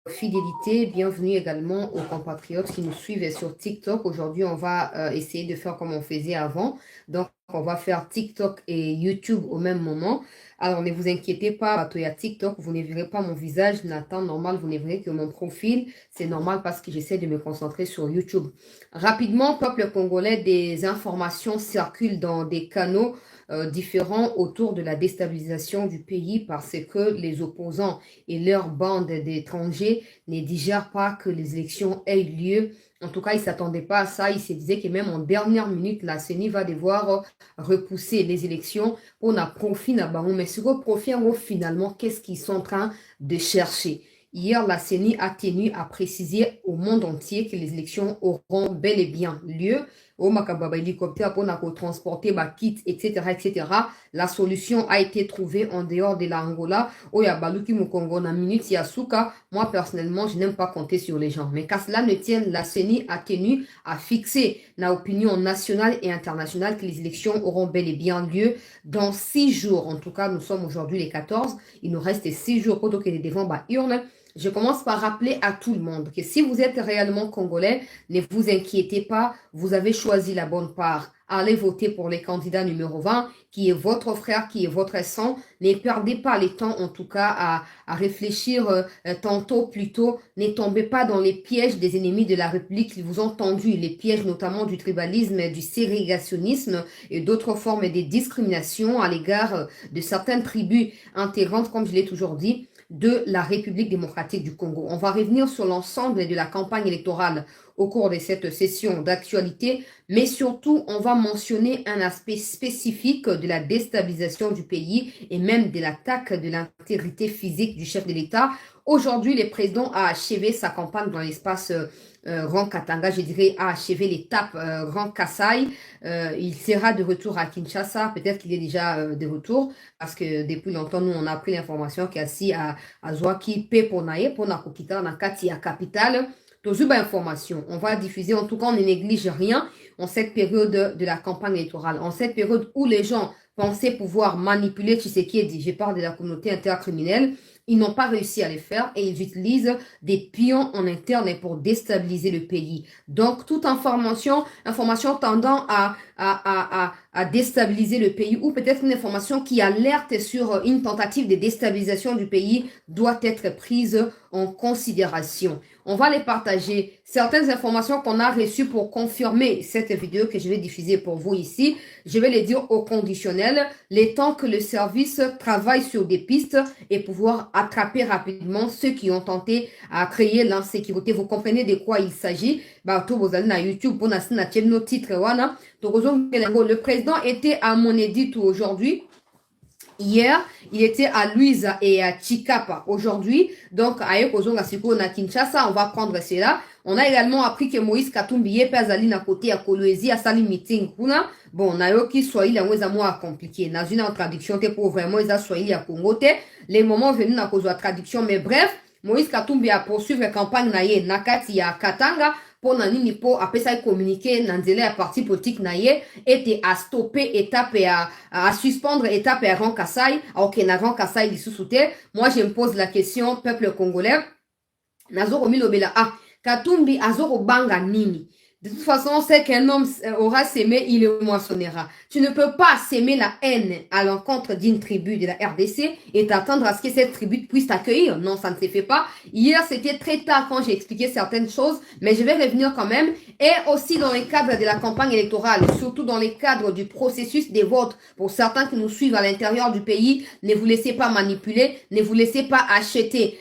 fidélité. Bienvenue également aux compatriotes qui nous suivent sur TikTok. Aujourd'hui, on va essayer de faire comme on faisait avant. Donc, on va faire TikTok et YouTube au même moment. Alors, ne vous inquiétez pas, il y a TikTok, vous ne verrez pas mon visage, Nathan, normal, vous ne verrez que mon profil. C'est normal parce que j'essaie de me concentrer sur YouTube. Rapidement, peuple congolais, des informations circulent dans des canaux différents autour de la déstabilisation du pays parce que les opposants et leur bande d'étrangers ne digèrent pas que les élections aient lieu. En tout cas, ils ne s'attendaient pas à ça. Ils se disaient que même en dernière minute, la CENI va devoir repousser les élections pour na profit na bango. Mais sur le profit, finalement, qu'est-ce qu'ils sont en train de chercher? Hier, la CENI a tenu à préciser au monde entier que les élections auront bel et bien lieu. Au makababa hélicoptère pour transporter ma kit, etc., etc. La solution a été trouvée en dehors de l'Angola. Oya baluki mukongo na minute yasuka. Moi, personnellement, je n'aime pas compter sur les gens. Mais qu'à cela ne tienne, la CENI a tenu à fixer l'opinion nationale et internationale que les élections auront bel et bien lieu dans 6 jours. En tout cas, nous sommes aujourd'hui les 14. Il nous reste 6 jours pour que les devants urne. Je commence par rappeler à tout le monde que si vous êtes réellement congolais, ne vous inquiétez pas, vous avez choisi la bonne part. Allez voter pour les candidats numéro 20, qui est votre frère, qui est votre sang. Ne perdez pas les temps, en tout cas, à réfléchir tantôt, plutôt. Ne tombez pas dans les pièges des ennemis de la République qui vous ont tendu, les pièges notamment du tribalisme, du ségrégationnisme et d'autres formes de discrimination à l'égard de certaines tribus intégrantes, comme je l'ai toujours dit, de la République démocratique du Congo. On va revenir sur l'ensemble de la campagne électorale au cours de cette session d'actualité, mais surtout, on va mentionner un aspect spécifique de la déstabilisation du pays et même de l'attaque de l'intégrité physique du chef de l'État. Aujourd'hui, le président a achevé sa campagne dans l'espace Grand Katanga, je dirais, a achevé l'étape Grand Kassai. Il sera de retour à Kinshasa, peut-être qu'il est déjà de retour, parce que depuis longtemps, nous, on a pris l'information qu'il y a si à Zouaki, Peponaye, Ponakokita, Nakati, à capitale. Toujours information. On va diffuser, en tout cas, on ne néglige rien en cette période de la campagne électorale, en cette période où les gens pensaient pouvoir manipuler Tshisekedi. Je parle de la communauté intercriminelle. Ils n'ont pas réussi à le faire et ils utilisent des pions en interne pour déstabiliser le pays. Donc, toute information tendant à déstabiliser le pays ou peut-être une information qui alerte sur une tentative de déstabilisation du pays doit être prise en considération. On va les partager. Certaines informations qu'on a reçues pour confirmer cette vidéo que je vais diffuser pour vous ici, je vais les dire au conditionnel, les temps que le service travaille sur des pistes et pouvoir attraper rapidement ceux qui ont tenté à créer l'insécurité. Vous comprenez de quoi il s'agit? Tout vous allez sur YouTube pour nos titres. Le président était à Monedit aujourd'hui. Hier, il était à Luiza et à Chikapa. Aujourd'hui, donc, à Ekozonga Siko na Kinshasa, on va prendre cela. On a également appris que Moïse Katumbi est Pazali na côté à Kolwezi à Sali meeting. Bon, na yoki Swahili en weza moins compliqué. Na une traduction te pour vraiment eza Swahili à Congo te. Les moments venus na cause de la traduction, mais bref, Moïse Katumbi a poursuivre la campagne na ye nakati ya Katanga. Pour nani po apesa communiquer nanzele à parti politique naie était à stopper étape et à suspendre étape et à Grand Kassai ok na Grand Kassai lissusute. Moi je me pose la question peuple congolais nazoro milobela Katumbi azoro banga nini. De toute façon, on sait qu'un homme aura sémé, il le moissonnera. Tu ne peux pas s'aimer la haine à l'encontre d'une tribu de la RDC et t'attendre à ce que cette tribu puisse t'accueillir. Non, ça ne se fait pas. Hier, c'était très tard quand j'ai expliqué certaines choses, mais je vais revenir quand même. Et aussi dans les cadres de la campagne électorale, surtout dans les cadres du processus des votes. Pour certains qui nous suivent à l'intérieur du pays, ne vous laissez pas manipuler, ne vous laissez pas acheter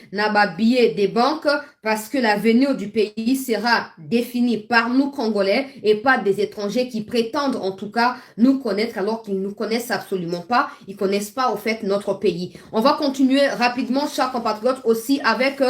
billets des banques parce que l'avenir du pays sera défini par nous Congolais et pas des étrangers qui prétendent en tout cas nous connaître alors qu'ils ne nous connaissent absolument pas. Ils connaissent pas au fait notre pays. On va continuer rapidement, chers compatriotes, aussi avec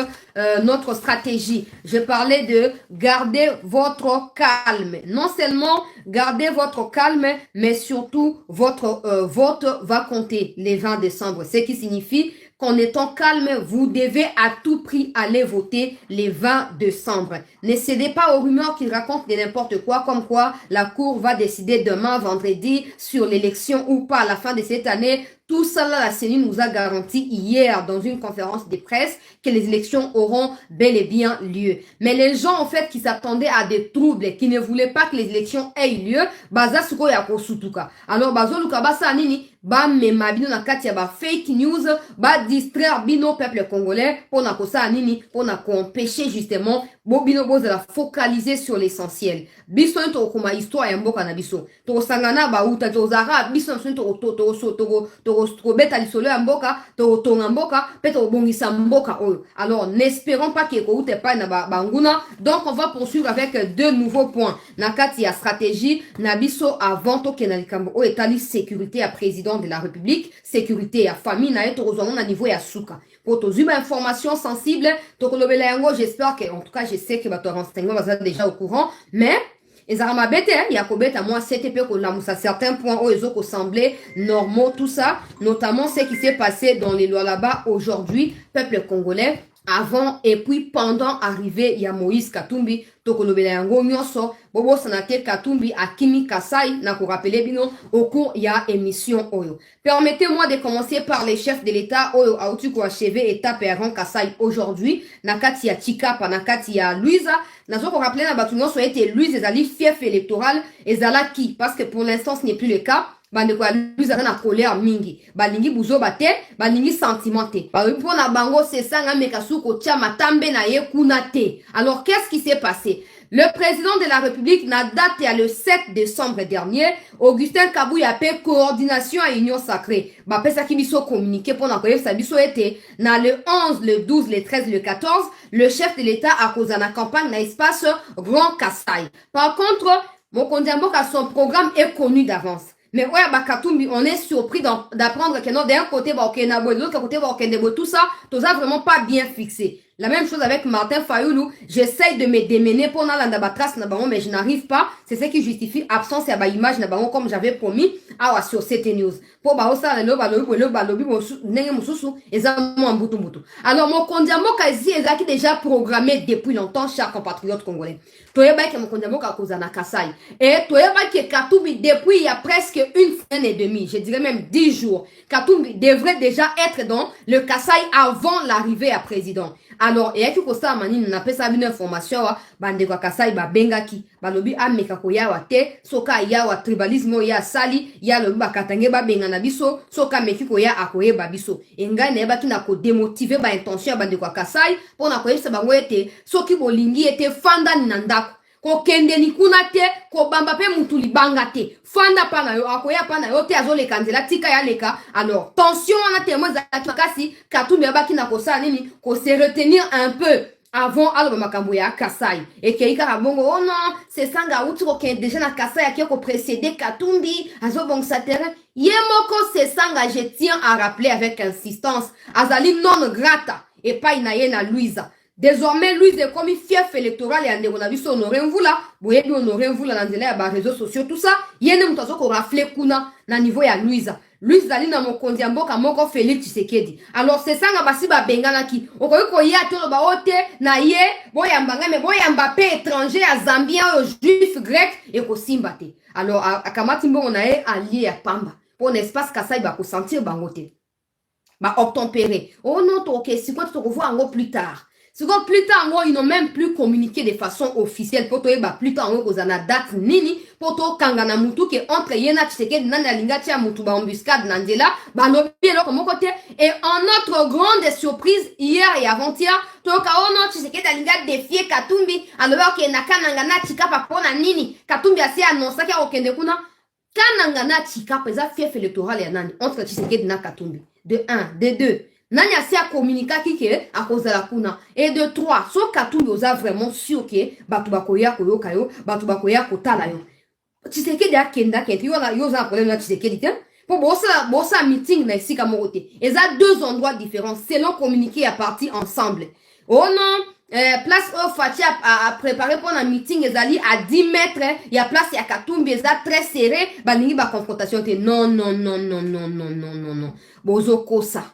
notre stratégie. Je parlais de garder votre calme. Non seulement garder votre calme, mais surtout votre vote va compter les 20 décembre. Ce qui signifie qu'en étant calme, vous devez à tout prix aller voter les 20 décembre. Ne cédez pas aux rumeurs qui racontent de n'importe quoi, comme quoi la Cour va décider demain, vendredi, sur l'élection ou pas à la fin de cette année. Tout ça, là, la CENI nous a garanti hier dans une conférence de presse que les élections auront bel et bien lieu. Mais les gens, en fait, qui s'attendaient à des troubles, qui ne voulaient pas que les élections aient lieu, baza suko ya kosutuka. Alors, bazo luka basa nini, ba mema bino na kati ya ba fake news, ba distraire bino peuple congolais, pour na kosa nini, pour na empêcher justement, bo bino boza la focaliser sur l'essentiel. Biso nto kuma histoire ya mboka na biso. To sangana ba uta to zara, biso to beta lisolo ya mboka, to tonga mboka, pe to bongisa mboka oyo. Alors, n'espérons pas que ko ute pa na banguna. Donc, on va poursuivre avec deux nouveaux points. Na kati ya stratégie, na biso avant to ke na likambo o etali sécurité à président de la République, sécurité à famille na eto ozongo na niveau ya suka. Pour tous une information sensible, to kolobela yango, j'espère que, en tout cas, je sais que votre renseignement va déjà au courant, mais ezarama bete ya kobeta moi CTP ko lamusa certains points où ils ont semblé normaux tout ça, notamment ce qui s'est passé dans les lois là-bas aujourd'hui, peuple congolais avant et puis pendant arrivée il y a Moïse Katumbi tokolobela yango nyonso bobo sanate Katumbi Akimi Kasai na ko rappeler bino au cours il y a émission oyo. Permettez-moi de commencer par les chefs de l'État oyo autu ko achevé étape Aaron Kasai aujourd'hui na kati ya Chikapa na kati ya Luiza nazo ko rappeler na batu nyonso été Luiza ezali fief électoral ezala qui parce que pour l'instant ce n'est plus le cas. Bande kwa Luiza na colère mingi balingi buzo bate balingi sentimenté pour na bango c'est ça nga mekasu ko tia matambe na ye kuna te. Alors qu'est-ce qui s'est passé? Le président de la République n'a daté à le 7 décembre dernier, Augustin Kabouya paie coordination à Union Sacrée. Ba pesa ki biso communiqué pour na koyef sa biso été na le 11, le 12, le 13, le 14, le chef de l'État a causé na campagne na espace Grand Kassai. Par contre, Mokonzi Mboka son programme est connu d'avance. Mais ouais, Katumbi, on est surpris d'apprendre que non, d'un côté, de l'autre côté, tout ça, tout ça vraiment pas bien fixé. La même chose avec Martin Fayoulou. J'essaye de me démener pour n'alanda batras na bango, mais je n'arrive pas. C'est ce qui justifie absence et image na bango comme j'avais promis sur cette news. Pour baosa le balobi nenge mususu ezamo mbutu mbutu. Alors mon kondiamo kazi ezaki déjà programmé depuis longtemps, chers compatriotes congolais. Toyeba ke mon kondiamo ka kozana Kasai. Et toyeba ke Katumbi depuis il y a presque une semaine et demie, je dirais même 10 jours. Katumbi devrait déjà être dans le Kasai avant l'arrivée à président. Alors, et yaki kosa manini na pesa bino information wa bande kwa Kasai ba bengaki balobi ameka ko yawa te soka yawa tribalisme ya sali ya lobi bakatange ba benga na biso soka meki ko ya akoyeba biso enga na yeba kina ko démotiver ba intention ya bande kwa Kasai pona ko yebisa bango ete soki bolingi ete fanda ni ndako ko kende ni kuna te ko bamba pe mutu libanga te fanda pana yo akoya pana yo te azole kanzela tika ya leka. Alors tension wana témoin za kasi Katumbi abaki na kosa nini ko se retenir un peu avant alors makambo ya Kasai et keika rabongo oh non c'est sanga uti ko kende déjà na Kasai ya ko précéder Katumbi azo bon sa terrain yemoko c'est sanga je tiens à rappeler avec insistance azali non grata et pas inaye na Luiza. Désormais, Louise est comme fief électoral et on a vu son honoré là. Boye bi honoré vous là dans les réseaux sociaux tout ça. Yene mutazo ko rafle kuna na niveau ya Louise. Louise ali na mokonzi mboka moko Félix Tshisekedi. Alors c'est ça nga basi ba bengana ki. Okoyi ko ya to ba ote na ye boya mbanga me boya Mbappé étranger à Zambien juif grec et ko simbate. Alors akamati mbongo na ye allié à Pamba. Pour l'espace Kasai ba ko sentir bangote. Ba obtempérer. Oh non to OK, si quoi tu te revois en plus tard. Seconde plus tard, ils n'ont même plus communiqué de façon officielle. Pour toi, plus tard, on a date nini. Pour toi, kangana mutu qui entre yena Tshisekedi nana linga tia mutu ba embuscade nandela ba lobi eloko mon côté. Et en notre grande surprise hier et avant-hier, toi ka ono Tshisekedi alinga défier Katumbi. Alors que na kananga na Chikapa pona nini. Katumbi a annoncé qu'il okende kuna. Kananga na Chikapa za fief électoral ya nani entre Tshisekedi na Katumbi. De 1, de 2. Nani asi a communiqué kike a cause la kuna. Et de 3, so Katumbi oza vraiment sûr que batu bakoya koyoka yo, batu bakoya kotala yo. Tshisekedi a kenda kenti yo za problème na Tshisekedi te. Pour bossa meeting na ici comme côté. Et ça deux endroits différents selon communiqué à partir ensemble. Oh non, place au Fati a préparé pour un meeting ezali à 10 mètres, il y a place ya Katumbi eza très serré, ba ningi ba confrontation te. Non. Bozo kosa.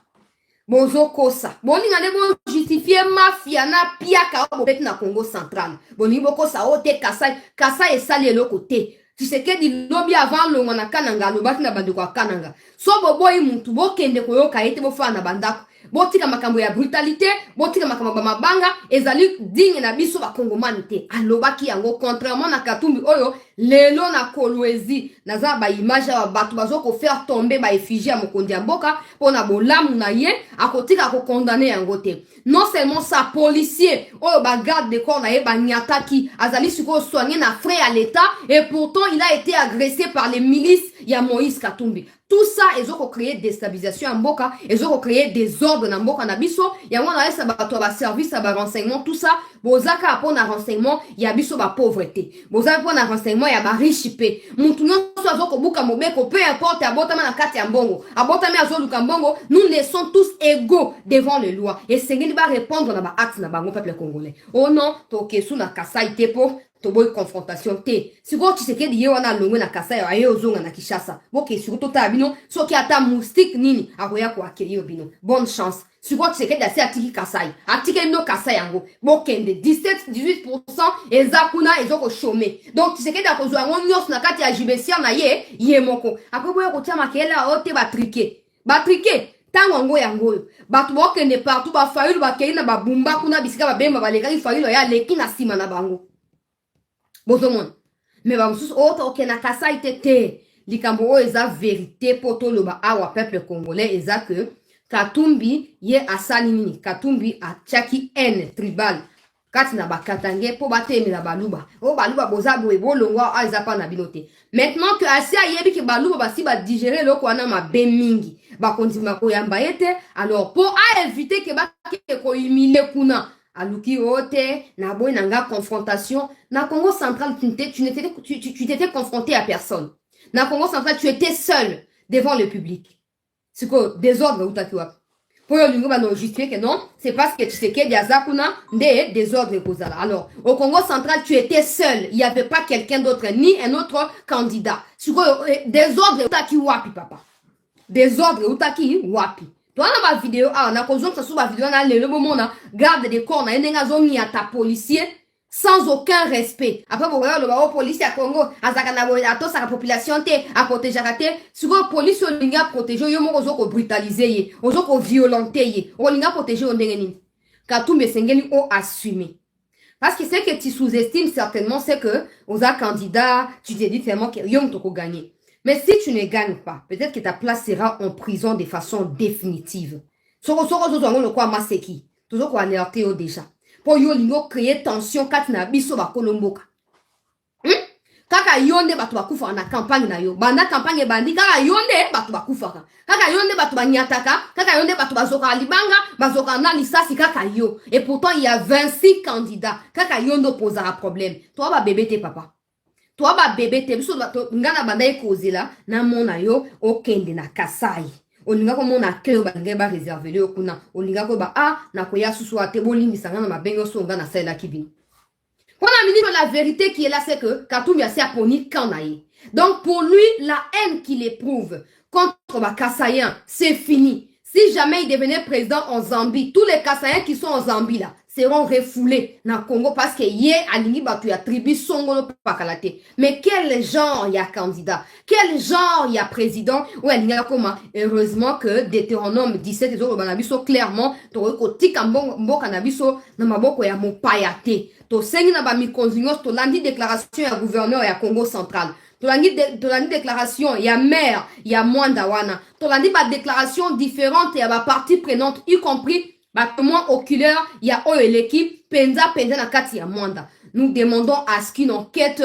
Bozo kosa. Boni ngane bo justifier mafia na piaka bo beti na Congo central. Boni bo kosa ote Kasai. Kasai esali le côté. Tu sais que di lobby avant le ngana kananga lo bati na bandu kwa kananga. So bo boy muntu bo kende ko yo kaite bo fa na bandako. Botika makambo ya brutalité, botika makambo ba mabanga, ezali digne na biso ba kongomani te. Alobaki yango contrairement na Katumbi oyo lelo na Kolwezi naza ba image ya bato bazoko faire tomber ba effigie ya mokonzi ya mboka pona bolamu na ye akotika ko condamner yango te. Non seulement ça policier oyo ba garde de corps na ye ba nyataki azali siko soigner na frais à l'état et pourtant il a été agressé par les milices ya Moïse Katumbi. Tout ça, ils ont créé déstabilisation en Mboka, ils ont créé des ordres en Mboka na biso, il y a un service, ba renseignement, tout ça, bozaka pour na renseignement, il y a biso ba pauvreté. Bozaka pour na renseignement, il y a ba richipé. Moutunyo so azoko buka mobeko, peu importe, abotama na kati ya mbongo, abotama ya zolu mbongo, nous les sommes tous égaux devant les lois. Et c'est qui va répondre na ba acte na bango peuple congolais. Oh non, to kesu na Kasai tepo. Toboy confrontation te siko Tshisekedi ye wana longwe na Kasai aye ozonga na Kinshasa boke siko tota bino soki ata moustique nini akoya ko accueillir bino bonne chance siko Tshisekedi asi atiki Kasai atiki no Kasai yango bokende 17-18% ezakuna ezoko chômer donc Tshisekedi akozwa yango nyos na kati ya jibesia na ye moko akoboya kotia makela ote batrike tango yango yango bato bokende partout ba fayulu bakei na babumba kuna bisika babemba balekaki fayulu ya leki na sima na bango bozomon mais ba mususu oto okena Kasai te likambo oyo eza vérité po toloba awa peuple congolais eza que Katumbi ye asali nini Katumbi atiaki haine tribal kati na bakatange po batemela baluba o baluba boza boye bolongwa a eza pa na bino te maintenant que asi ayebi ke baluba basi ba digérer loko wana mabe mingi bakondima koyamba ye te alors po a éviter ke bakeke kohumilier kuna aluki ote na boy nanga confrontation na Congo central tu t'étais confronté à personne na Congo central tu étais seul devant le public c'est que désordre utaki wapi pour yo lingo ba no justifier que non c'est parce que tu sais que diazakuna nde désordre kozala alors au Congo central tu étais seul il y avait pas quelqu'un d'autre ni un autre candidat c'est que désordre utaki wapi papa désordre utaki wapi toi na ba vidéo na kozonga sur ba vidéo na lelo bomona garde de corps na ndenga zongi ya ta policier sans aucun respect après vous voyez le ba policier à Congo azaka na boya to sa population te a protéger raté sur police olinga protéger yo moko zoko brutaliser ye ozoko violenter ye olinga protéger ondenge nini Katumbi sengeli o assumer parce que c'est que tu sous-estimes certainement c'est que aux candidats tu te dis tellement que yom toko gagner. Mais si tu ne gagnes pas, peut-être que ta place sera en prison de façon définitive. Soko le quoi maseki. Toujours quoi alerter au déjà. Pour yo lingo créer tension kat na biso ba kolomboka. Kaka yonde batu bakufa na campagne na yo. Banda campagne bandi kaka yonde batu bakufa. Kaka yonde batu banyataka, kaka yonde batu bazoka libanga, bazoka na lisasi kaka yo. Et pourtant il y a 26 candidats. Kaka yondo posera problème. Toi ba bébé te papa. Toi ba bébé te biso ngana banda ekozela na mona yo okende na Kasai olinga ko mona keo ba ngeba réserver yo kuna olinga ko ba na koya susu ate bolingi sangana mabengo so ngana sala kibini pour la vérité qui est là c'est que Katumbi a poni kanaye donc pour lui la haine qu'il éprouve contre ba Kasaïens c'est fini si jamais il devenait président en Zambie tous les Kasaïens qui sont en Zambie là seront refoulés dans le Congo parce que hier alingi batu ya tribu songolo pakalate mais quel genre il y a candidat quel genre il y a président ou alinga koma heureusement que Deutéronome 17 ezo banabiso clairement to ko tika mboka na biso na maboko ya mopaya te to sengi na ba mikonzingo to landi déclaration ya gouverneur ya Congo central to landi déclaration ya maire ya Mwanda wana to landi ba déclaration différente ya ba parties prenantes y compris Battement oculaire, il y a l'équipe penza na kati ya Mwanda. Nous demandons à ce qu'une enquête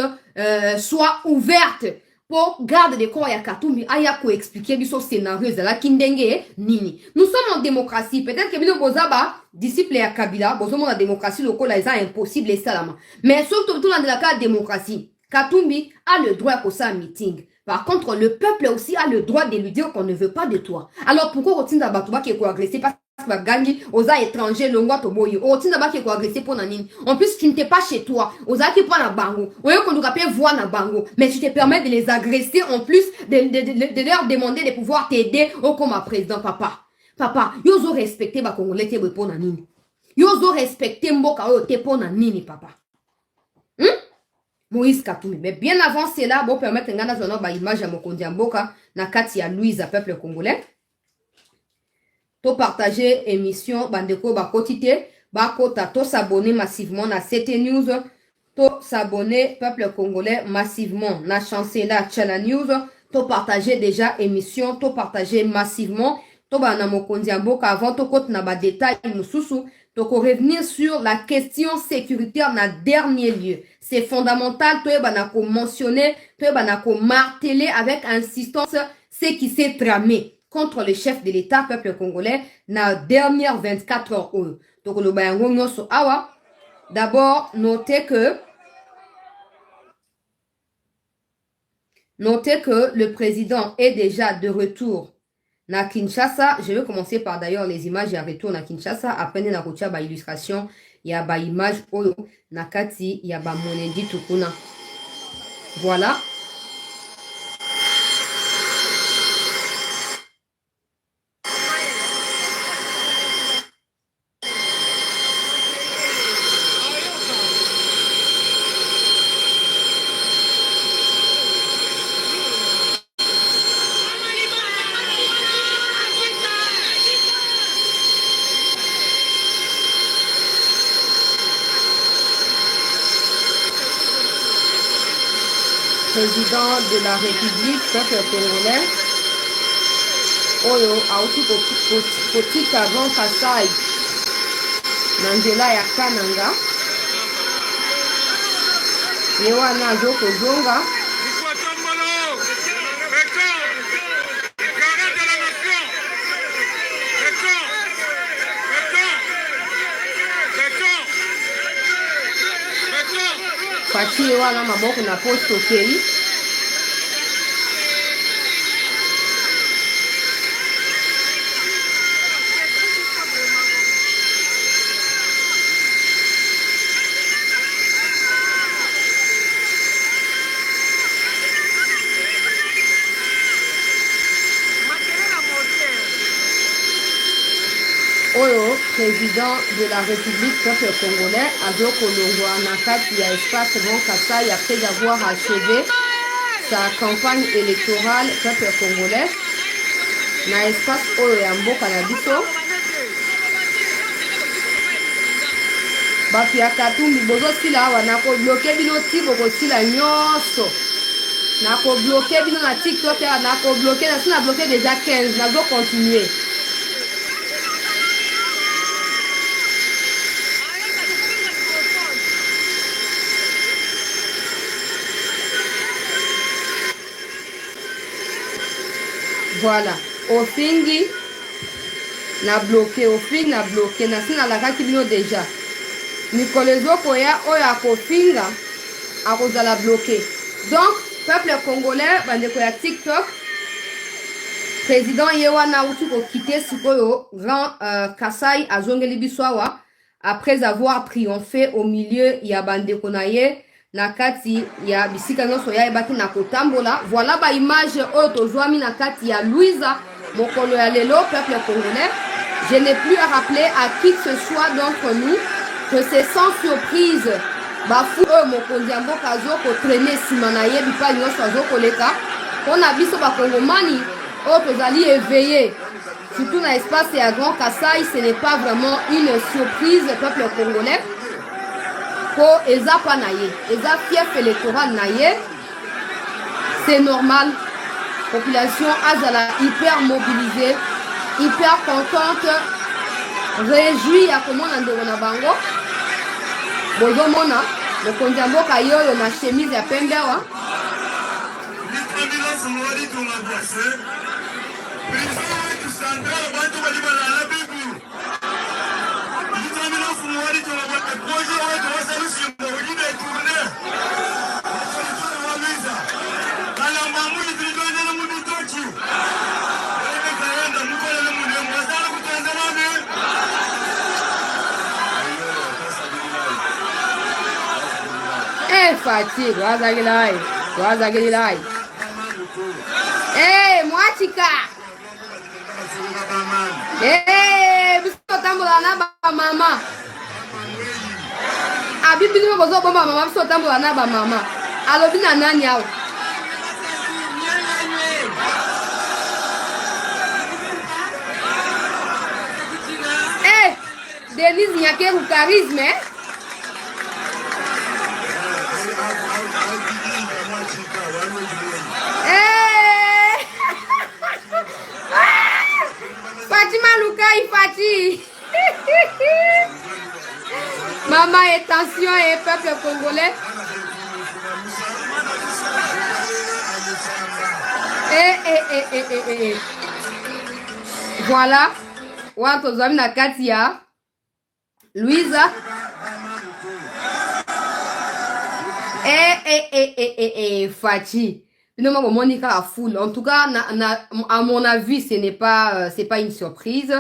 soit ouverte pour garde de corps ya Katumbi aya ko expliquer biso scénario za la kindenge nini. Nous sommes en démocratie. Peut-être que bino bozaba disciple ya Kabila, bozomo la démocratie lokola eza impossible et salama. Mais surtout dans la cas démocratie, Katumbi a le droit à ça meeting. Par contre, le peuple aussi a le droit de lui dire qu'on ne veut pas de toi. Alors pourquoi Rotinda Batouba qui est agressé parce que gangi oza étranger longwa toboyo Rotinda Batouba qui est agressé pour nanine. En plus, tu n'étais pas chez toi. Oza qui prend la bango. Oyo qu'on doit pas voir na bango. Mais tu te permets de les agresser en plus de leur demander de pouvoir t'aider au comme président papa. Papa, yozo respecter ba Congolais te pour na nini. Yozo respecter mboka oyo te pour na nini, papa. Moïse Katumbi. Mais bien avant cela, bon permettre ngana zono ba image ya mokonzi ya mboka na kati ya Louise à peuple congolais. To partager émission bandeko ba kotite, ba kota to s'abonner massivement na CT News, to s'abonner peuple congolais massivement na Chancela Channel News, to partager déjà émission, to partager massivement, to ba na mokonzi ya mboka avant to kote na ba détail mususu. Donc, on revenir sur la question sécuritaire dans le dernier lieu. C'est fondamental, tu es mentionner, tu es marteler avec insistance ce qui s'est tramé contre le chef de l'État, peuple congolais, dans les dernières 24 heures. Donc, le bayango so awa. D'abord, notez que le président est déjà de retour na Kinshasa. Je vais commencer par d'ailleurs les images et retour na Kinshasa. Après, na kotia ba illustration, il y a ba image oyo na kati, il y a ba monendi tukuna. Voilà. Président de la République, peuple congolais, oyo auti kotika Grand Kasai na nzela ya Kananga, ye wana azokozonga Fati ye wana maboko na poste okei. Oyo, président de la République peuple congolais, Azo Kolongwa Nakati a espace Grand Kasai après avoir achevé sa campagne électorale peuple congolais. Na espace Oyo ya mboka na biso. Bato ya Katumbi bozo sila awa nako bloqué bino ti boko sila nyonso. Nako bloqué bino na TikTok ya nako bloqué na sina bloqué déjà 15 nazo continuer. Voilà, ofingi na bloqué, ofingi na bloqué, na sina la kaki bino déjà. Nikolezo koya oya kofinga akozala bloqué. Donc, peuple congolais, bandeko ya TikTok, président yewana utu ko quitter sikoyo Grand Kasai azongeli biswawa après avoir triomphé au milieu ya bandeko na ye. Nakati ya bisika nyonso ya ebaki na kotambola. Voilà ba image oyo tozwami na kati ya Louisa mokolo ya lelo peuple congolais. Je n'ai plus à rappeler à qui que ce soit d'entre nous que c'est sans surprise bafu oyo mokonzi ya mboka azoko traîner sima na ye bipa nyonso azokoleka mpona biso bakongomani oyo tozali éveillé surtout na espace ya Grand Kasai. Ce n'est pas vraiment une surprise peuple congolais. Po eza pa na ye, eza fief électoral na ye, c'est normal. Population azala hyper mobilisée, hyper contente, réjouie ya komona ndeko na bango. Bozo mona, mokonzi ya mboka yoyo na chemise ya pembe wa. Fatigue, Mwachika. biso tambola na ba mama. Abi bino bozo bomba mama biso tambola na ba mama. Alobi na nani awo. Denise Nyakeru charisme. Fatima Lukai Fati. Maman, attention et peuple congolais. Voilà. Watu zami na kati ya Louisa. Fati. Non, Monica a foule. En tout cas, à mon avis, ce n'est pas, c'est pas une surprise.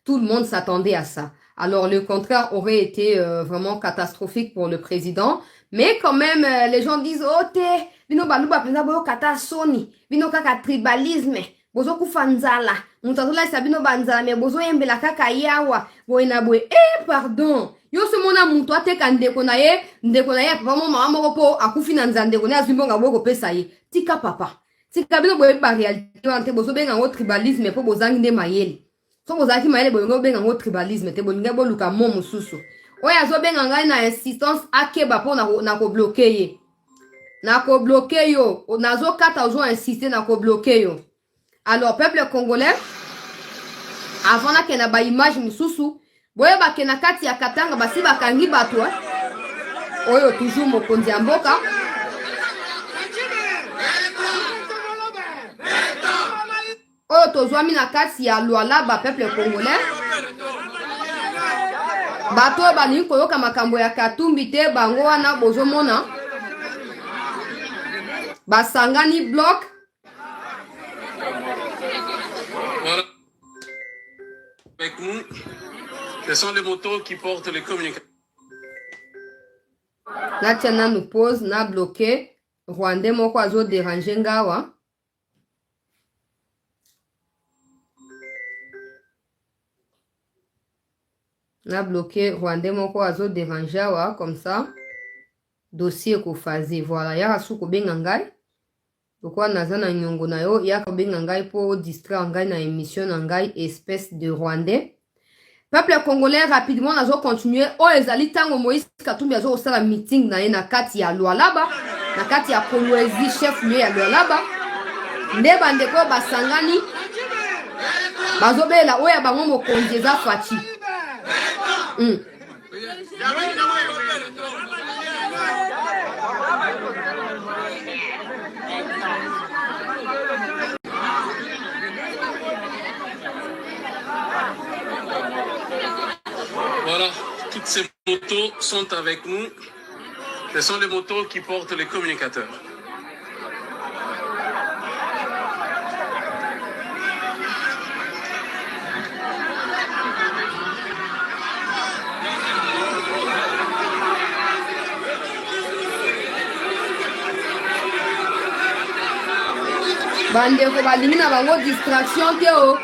Tout le monde s'attendait à ça. Alors, le contraire aurait été vraiment catastrophique pour le président. Mais quand même, les gens disent, oh, bino baluba penda boyo kata soni, bino kaka tribalisme, bozo kufanzala, mutatola sabino banzala, mais bozo yembela kaka yawa, boena boe, pardon. Yo se mona muto ateka ndeko na ye papa mama moko po akufi na nzandeko na azimbonga boko pesa ye. Tika papa. Tika bino boye ba réalité ante bozo benga ngo tribalisme po bozangi nde mayele. So bozaki mayele boye ngo benga ngo tribalisme te bolinga boluka mo mususu. Oya zo benga ngai na insistance akeba po na ko bloquer ye. Na ko bloquer yo, nazo kata ozo insister na ko bloquer yo. Alors peuple congolais avant na kena ba image mususu boye bakena kati ya Katanga basi bakangi bato oyo toujours mokonzi ya mboka oyo tozwami na kati ya Lualaba peuple congolais bato balingi koyoka makambo ya Katumbi te bango wana bozomona basangani bloc. Voilà. Avec nous, ce sont les motos qui portent les communications. Na tiana nous pose, na bloqué. Rwandais moko azo déranger ngawa. Na bloqué Rwandais moko azo déranger wa comme ça. Dossier ko fazi. Voilà, ya su ko benga ngai. Pourquoi naza na nyongo na yo ya ko benga ngai po distraire ngai na émission na ngai espèce de Rwandais. Peuple congolais rapidement nazo continuer o ezali tango Moïse Katumbi azo osala meeting na ye na kati ya Lualaba na kati ya Kolwezi chef lieu ya Lualaba nde bandeko basangani bazobela oya bango mokonzi eza Fati. Voilà, toutes ces motos sont avec nous. Ce sont les motos qui portent les communicateurs. Bandeko balingi na bango distraction te o.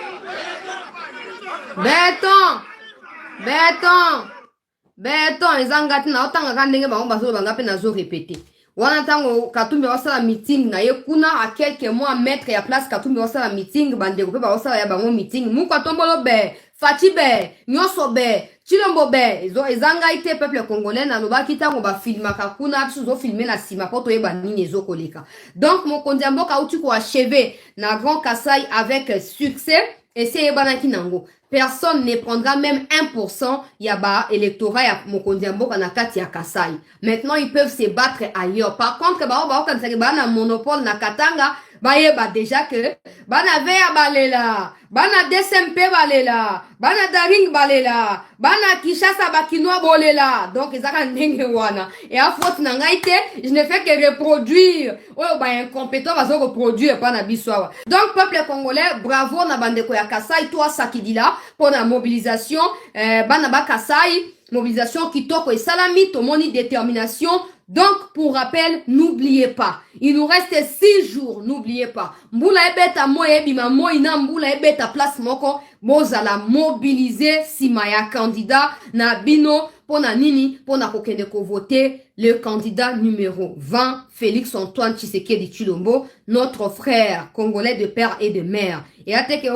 Beton ezangati na otanga ka ndenge bango bazo banga pe nazo répéter. Wana tango Katumbi wasala meeting na ye kuna a quelques mois mettre ya place Katumbi wasala meeting bandeko pe ba wasala ya bango meeting. Muka tombolo be, Fati be, Nyoso be, Chilombo be, ezangaite peuple congolais na lobaki tango ba filmaka kuna biso zo filmer na sima poto yeba nini ezokoleka. Donc mokonzi mboka uti ko achever na Grand Kasai avec succès et c'est ebanaki nango. Personne ne prendra même 1% yaba électorat ya mokonzi mboka na kati ya Kasai. Maintenant ils peuvent se battre ailleurs. Par contre ba kansaki ba na monopole na Katanga bayeba déjà que bana veya balela, bana DSMP balela, bana Daring balela, bana Kishasa bakinoa bolela. Donc ezaka ndenge wana. Et à faute na ngaite, je ne fais que reproduire. Oh ba incompétent va se reproduire pas na biswawa. Donc peuple congolais, bravo na bandeko ya Kasai toi Sakidila pour la mobilisation bana ba Kasai mobilisation kitoko et salami, tomoni détermination. Donc, pour rappel, n'oubliez pas, il nous reste 6 jours, n'oubliez pas. Mbula ebeta moye bima moina mbula ebeta place moko, bozala mobiliser simaya candidat na bino pona nini, pona kokende ko voter le candidat numéro 20, Félix Antoine Tshisekedi Tshilombo, notre frère congolais de père et de mère. Et ateke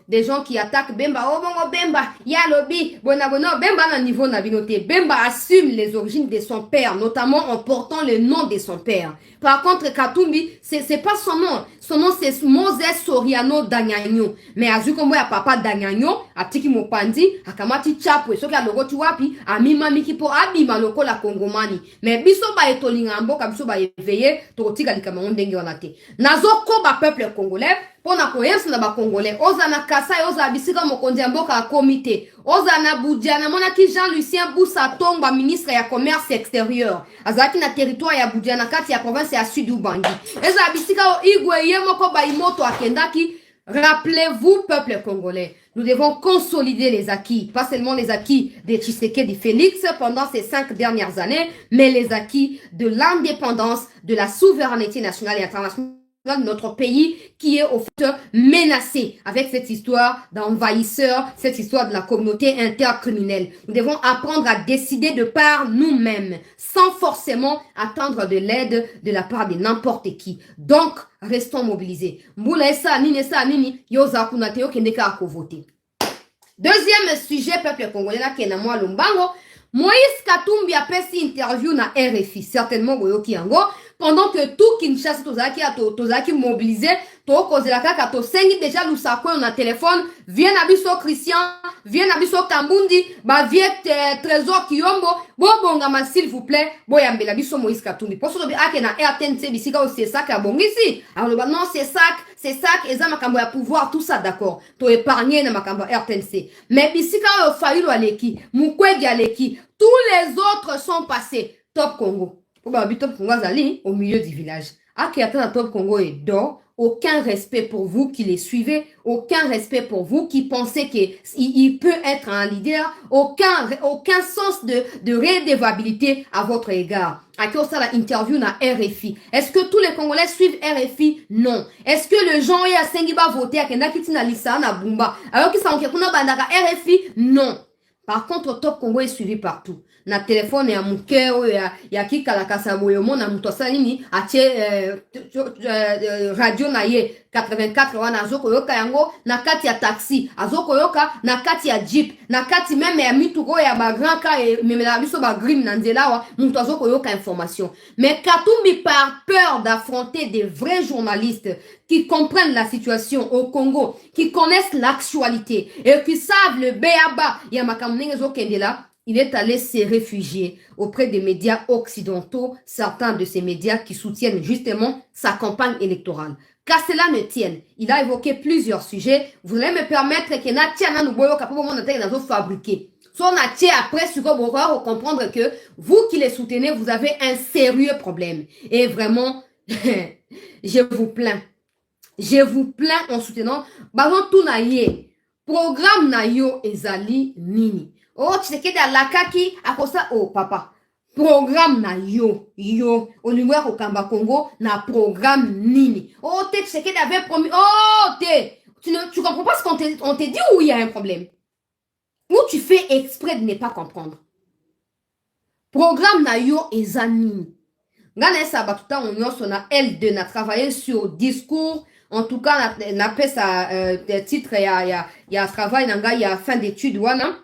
des gens qui attaquent Bemba, bongo Bemba, ya lobby, bonabono, Bemba na niveau na binoté. Bemba assume les origines de son père, notamment en portant le nom de son père. Par contre, Katumbi, c'est pas son nom. Son nom, c'est Moses Soriano Danyagno. Mais azukombo ya papa Danyagno, atiki mopandi, akamati chapo, et soki alogoti wapi, amima miki po abima loko la Kongomani. Mais biso ba etolinga mboka, biso ba éveillé, tokotika likama ndenge wana te. Nazo koba peuple congolais, pona koyensu na ba congolais. Oza na Kasai, oza bisika mokonzi ya mboka ya komite. Oza na Boudiana, monaki Jean-Lucien Boussa Tongba, ministre ya commerce extérieur. Azaki na territoire ya Boudiana, kati ya province ya Sud Ubangi. Eza bisika o igwe yemoko ba imoto akendaki. Rappelez-vous, peuple congolais, nous devons consolider les acquis, pas seulement les acquis de Tshisekedi Félix pendant ces 5 dernières années, mais les acquis de l'indépendance, de la souveraineté nationale et internationale de notre pays qui est au fait menacé avec cette histoire d'envahisseur, cette histoire de la communauté intercriminelle. Nous devons apprendre à décider de par nous-mêmes, sans forcément attendre de l'aide de la part de n'importe qui. Donc, restons mobilisés. Mboula esa nini, yoza kunateo kendeka ako voter. Deuxième sujet, peuple congolais, là, kena mwa lombango, Moïse Katumbi a fait une interview na RFI, certainement goyoki yango, pendant que tout Kinshasa tozaki mobilisé, to kozela kaka to sengi déjà lusako na téléphone, vient abiso Christian, vient abiso Kambundi, ba vie Trésor Kiyombo, bo bongama s'il vous plaît, bo yambela biso Moïse Katumbi. Pour ce ake na RTNC bisika o c'est ça ka bongisi. Alors non, c'est ça, eza makambo ya pouvoir tout ça d'accord. To épargner na makambo RTNC. Mais bisika o Fayulu aleki, Mukwege aleki, tous les autres sont passés. Top Congo. Top Congo Zali, au milieu du village. Aki atteint Top Congo et dort. Aucun respect pour vous qui les suivez, aucun respect pour vous qui pensez qu'il peut être un leader, aucun sens de redevabilité à votre égard. À qui on ça la interview na RFI? Est-ce que tous les Congolais suivent RFI? Non. Est-ce que le gens y a Sengiba voté à Kenda Kitina Lissa na Bumba? Alors qu'ils sont Kekuna Bandaka RFI? Non. Par contre, Top Congo est suivi partout. Na téléphone ya mukeo ya kikalakasa moyomo na mutosa nini atie radio na ye 84 wana azoko yoka yango na kati ya taxi azoko yoka na kati ya jeep na kati même ya mituko ya ba grand ka memela biso ba grim na nzela wa muto azoko yoka information. Mais Katumbi par peur d'affronter des vrais journalistes qui comprennent la situation au Congo, qui connaissent l'actualité et qui savent le béaba ya makamnenge zo kendela, il est allé se réfugier auprès des médias occidentaux, certains de ces médias qui soutiennent justement sa campagne électorale. Qu'à cela ne tienne, il a évoqué plusieurs sujets. Vous allez me permettre que Natiana Nuboyo Kapomo Nathan fabriqué. Son Natia après sur comprendre que vous qui les soutenez, vous avez un sérieux problème. Et vraiment, je vous plains. Je vous plains en soutenant. Baron Tounaye, programme Nayo Ezali Nini. Oh, Tshisekedi alakaki akosa oh papa. Programme na yo au niveau au Kamba Congo na programme nini. Oh, Tshisekedi avait promis. Oh, tu comprends pas ce qu'on te dit ou il y a un problème? Ou tu fais exprès de ne pas comprendre. Programme na yo ezanini. Ngana sa batuta on nyonso na L2 na travaillé sur discours. En tout cas, na pesa titre ya travail nanga ya fin d'études wana.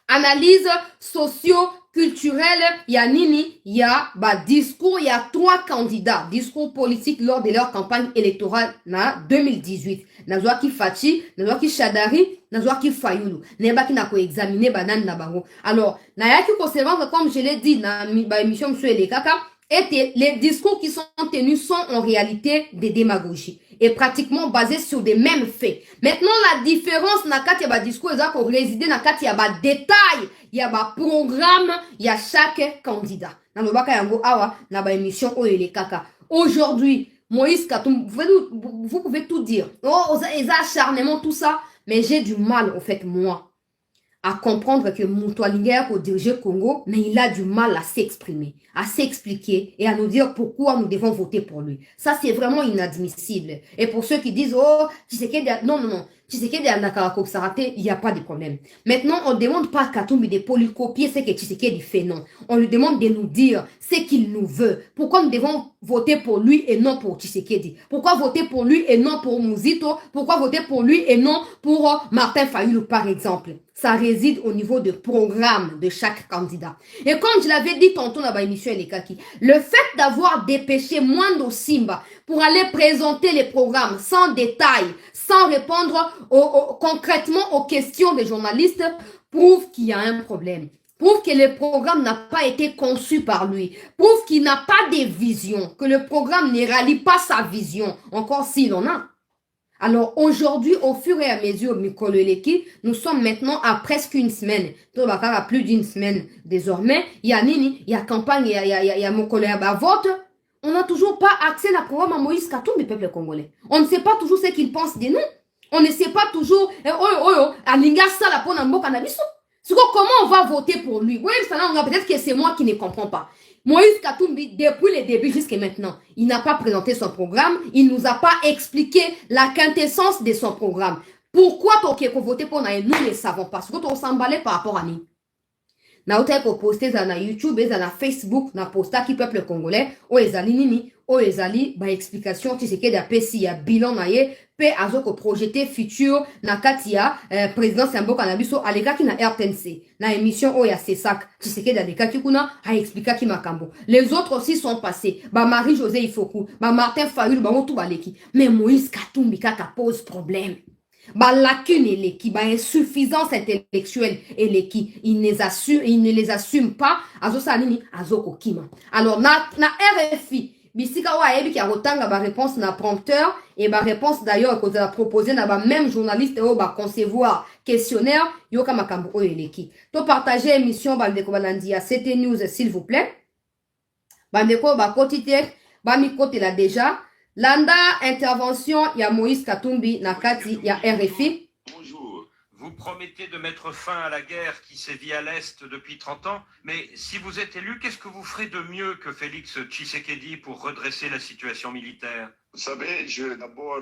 Analyse socio-culturelle, il y a nini, il y a discours, il y a 3 candidats, discours politiques lors de leur campagne électorale na 2018. Nazwaki Fachi, Nazwaki Shadari, Nazwaki Fayulu. Nebaki na ko examiner banan na bango. Alors, na yaki ko servant comme je l'ai dit na émission Monsieur Elekaka, et les discours qui sont tenus sont en réalité des démagogies et pratiquement basés sur des mêmes faits. Maintenant, la différence na kati ya discours est qu'on réside na kati ya détail, il y a programme, il y a chaque candidat. Na lobaka yango awa na émission Oyele Kaka. Aujourd'hui, Moïse Katumbi, vous pouvez tout dire. Oh, ils acharnement tout ça, mais j'ai du mal au fait moi à comprendre que Moutoualinguer pour diriger Congo, mais il a du mal à s'exprimer, à s'expliquer et à nous dire pourquoi nous devons voter pour lui. Ça, c'est vraiment inadmissible. Et pour ceux qui disent, oh, Tshisekedi, non. Tshisekedi a Nakarako Sarate, il n'y a pas de problème. Maintenant, on ne demande pas à Katumbi de polycopier ce que Tshisekedi fait, non. On lui demande de nous dire ce qu'il nous veut. Pourquoi nous devons voter pour lui et non pour Tshisekedi? Pourquoi voter pour lui et non pour Mouzito? Pourquoi voter pour lui et non pour Martin Fayulu, par exemple? Ça réside au niveau de programme de chaque candidat. Et comme je l'avais dit tantôt dans l'émission Elekaki, le fait d'avoir dépêché Mwando Simba pour aller présenter les programmes sans détail, sans répondre concrètement aux questions des journalistes, prouve qu'il y a un problème. Prouve que le programme n'a pas été conçu par lui. Prouve qu'il n'a pas de vision, que le programme ne rallie pas sa vision, encore s'il en a. Alors aujourd'hui, au fur et à mesure, Mikolo Eleki, nous sommes maintenant à presque une semaine. À plus d'une semaine désormais. Il y a Nini, il y a campagne, il y a Mokolo vote. On n'a toujours pas accès à programme à Moïse Katumbi, peuple congolais. On ne sait pas toujours ce qu'il pense de nous. On ne sait pas toujours, Alinga Sala pour Nambo Canabiso. Comment on va voter pour lui? Oui, peut-être que c'est moi qui ne comprends pas. Moïse Katumbi, depuis le début jusqu'à maintenant, il n'a pas présenté son programme, il nous a pas expliqué la quintessence de son programme. Pourquoi tu as voté pour nous? Nous ne savons pas. Surtout, on s'emballait par rapport à nous. Na uta ko poster na YouTube, na Facebook, na posta qui peuple congolais, o ezali nini, o ezali ba explication tu sais que da pesi ya bilan na ye, pe azoko projeter futur na katia président Sambo Kanabiso aleka ki na RTNC, na émission o ya Sesak, tu sais que da deka ki kuna a expliquer ki makambo. Les autres aussi sont passés, ba Marie-José Ifoku, ba Martin Fayulu, ba tout baleki, mais Moïse Katumbi kaka pose problème. Ba lacune eleki, ba insuffisance intellectuelle eleki, il ne les assume pas, azo salini, azo kokima. Alors, na RFI, bisika wa ebi ki a rotanga ba réponse na prompteur, et ba réponse d'ailleurs, qu'on a proposé na ba même journaliste, ou ba concevoir questionnaire, yoka makambo o eleki. To partager émission, ba ndeko balandi a CT News, s'il vous plaît. Ba ndeko ba kotite, ba mi kote la déjà. Landa, intervention, il y a Moïse Katumbi, Nakati, il y a RFI. Bonjour. Vous promettez de mettre fin à la guerre qui sévit à l'Est depuis 30 ans, mais si vous êtes élu, qu'est-ce que vous ferez de mieux que Félix Tshisekedi pour redresser la situation militaire? Vous savez, j'ai d'abord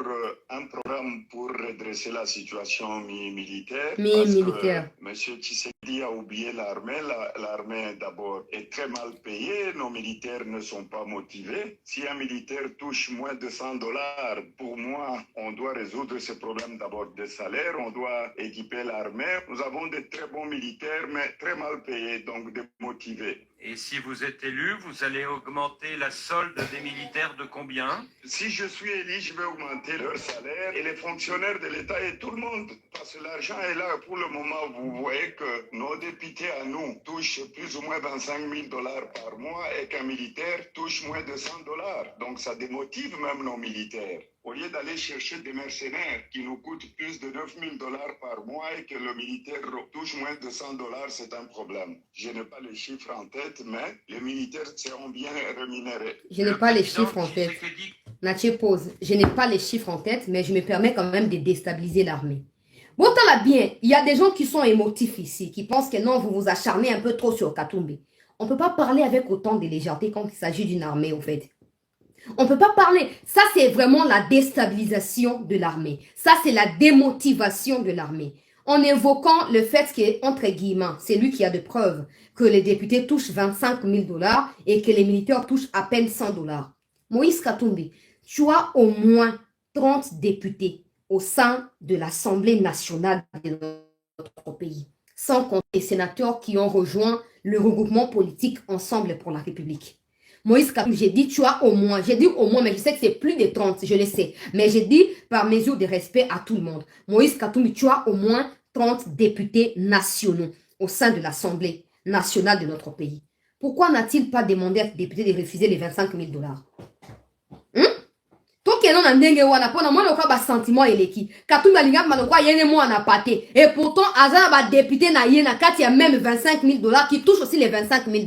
un programme pour redresser la situation militaire. Militaire. M. Tshisekedi a oublié l'armée. L'armée, d'abord, est très mal payée. Nos militaires ne sont pas motivés. Si un militaire touche moins de $100, pour moi, on doit résoudre ce problème d'abord de salaire. On doit équiper l'armée. Nous avons de très bons militaires, mais très mal payés, donc démotivés. Et si vous êtes élu, vous allez augmenter la solde des militaires de combien? Si je suis élu, je vais augmenter leur salaire et les fonctionnaires de l'État et tout le monde. Parce que l'argent est là pour le moment. Vous voyez que nos députés à nous touchent plus ou moins $25 000 par mois et qu'un militaire touche moins de $100. Donc ça démotive même nos militaires. Au lieu d'aller chercher des mercenaires qui nous coûtent plus de $9 000 par mois et que le militaire touche moins de $100, c'est un problème. Je n'ai pas les chiffres en tête, mais les militaires seront bien rémunérés. Je n'ai pas les chiffres en tête. Nathieu pose. Je n'ai pas les chiffres en tête, mais je me permets quand même de déstabiliser l'armée. Bon, t'as là bien, il y a des gens qui sont émotifs ici, qui pensent que non, vous vous acharnez un peu trop sur Katumbi. On ne peut pas parler avec autant de légèreté quand il s'agit d'une armée, au fait. On ne peut pas parler. Ça, c'est vraiment la déstabilisation de l'armée. Ça, c'est la démotivation de l'armée. En évoquant le fait que, entre guillemets, c'est lui qui a de preuves que les députés touchent $25 000 et que les militaires touchent à peine $100. Moïse Katumbi, tu as au moins 30 députés au sein de l'Assemblée nationale de notre pays, sans compter les sénateurs qui ont rejoint le regroupement politique Ensemble pour la République. Moïse Katumbi, j'ai dit tu as au moins, mais je sais que c'est plus de 30, je le sais. Mais j'ai dit par mesure de respect à tout le monde. Moïse Katumbi, tu as au moins 30 députés nationaux au sein de l'Assemblée nationale de notre pays. Pourquoi n'a-t-il pas demandé à ces députés de refuser les $25 000? Non na ndenge wana pona mwana kwa ba sentiment eleki Katumbi alinga mano kwa yene mwana pate et pourtant azana ba député na yena kati ya même $25 000 qui touche aussi les $25 000.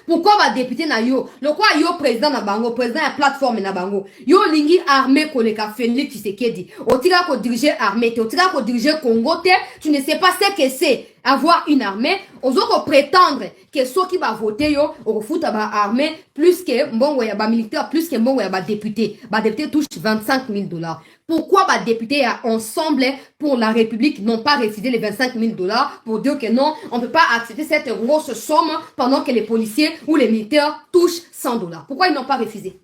Pourquoi ba député na yo le quoi yo président na bango président ya plateforme na bango yo lingi armée koleka Félix Tshisekedi otika ko diriger armée te otika ko diriger Congo te tu ne sais pas ce que c'est avoir une armée, on doit prétendre que ceux qui va voter yo, au foot à armée, plus que bon militaire, plus que bon député. Député touche 25 000 $. Pourquoi député ensemble pour la République n'ont pas refusé les 25 000 $ pour dire que non, on ne peut pas accepter cette grosse somme pendant que les policiers ou les militaires touchent 100 $. Pourquoi ils n'ont pas refusé?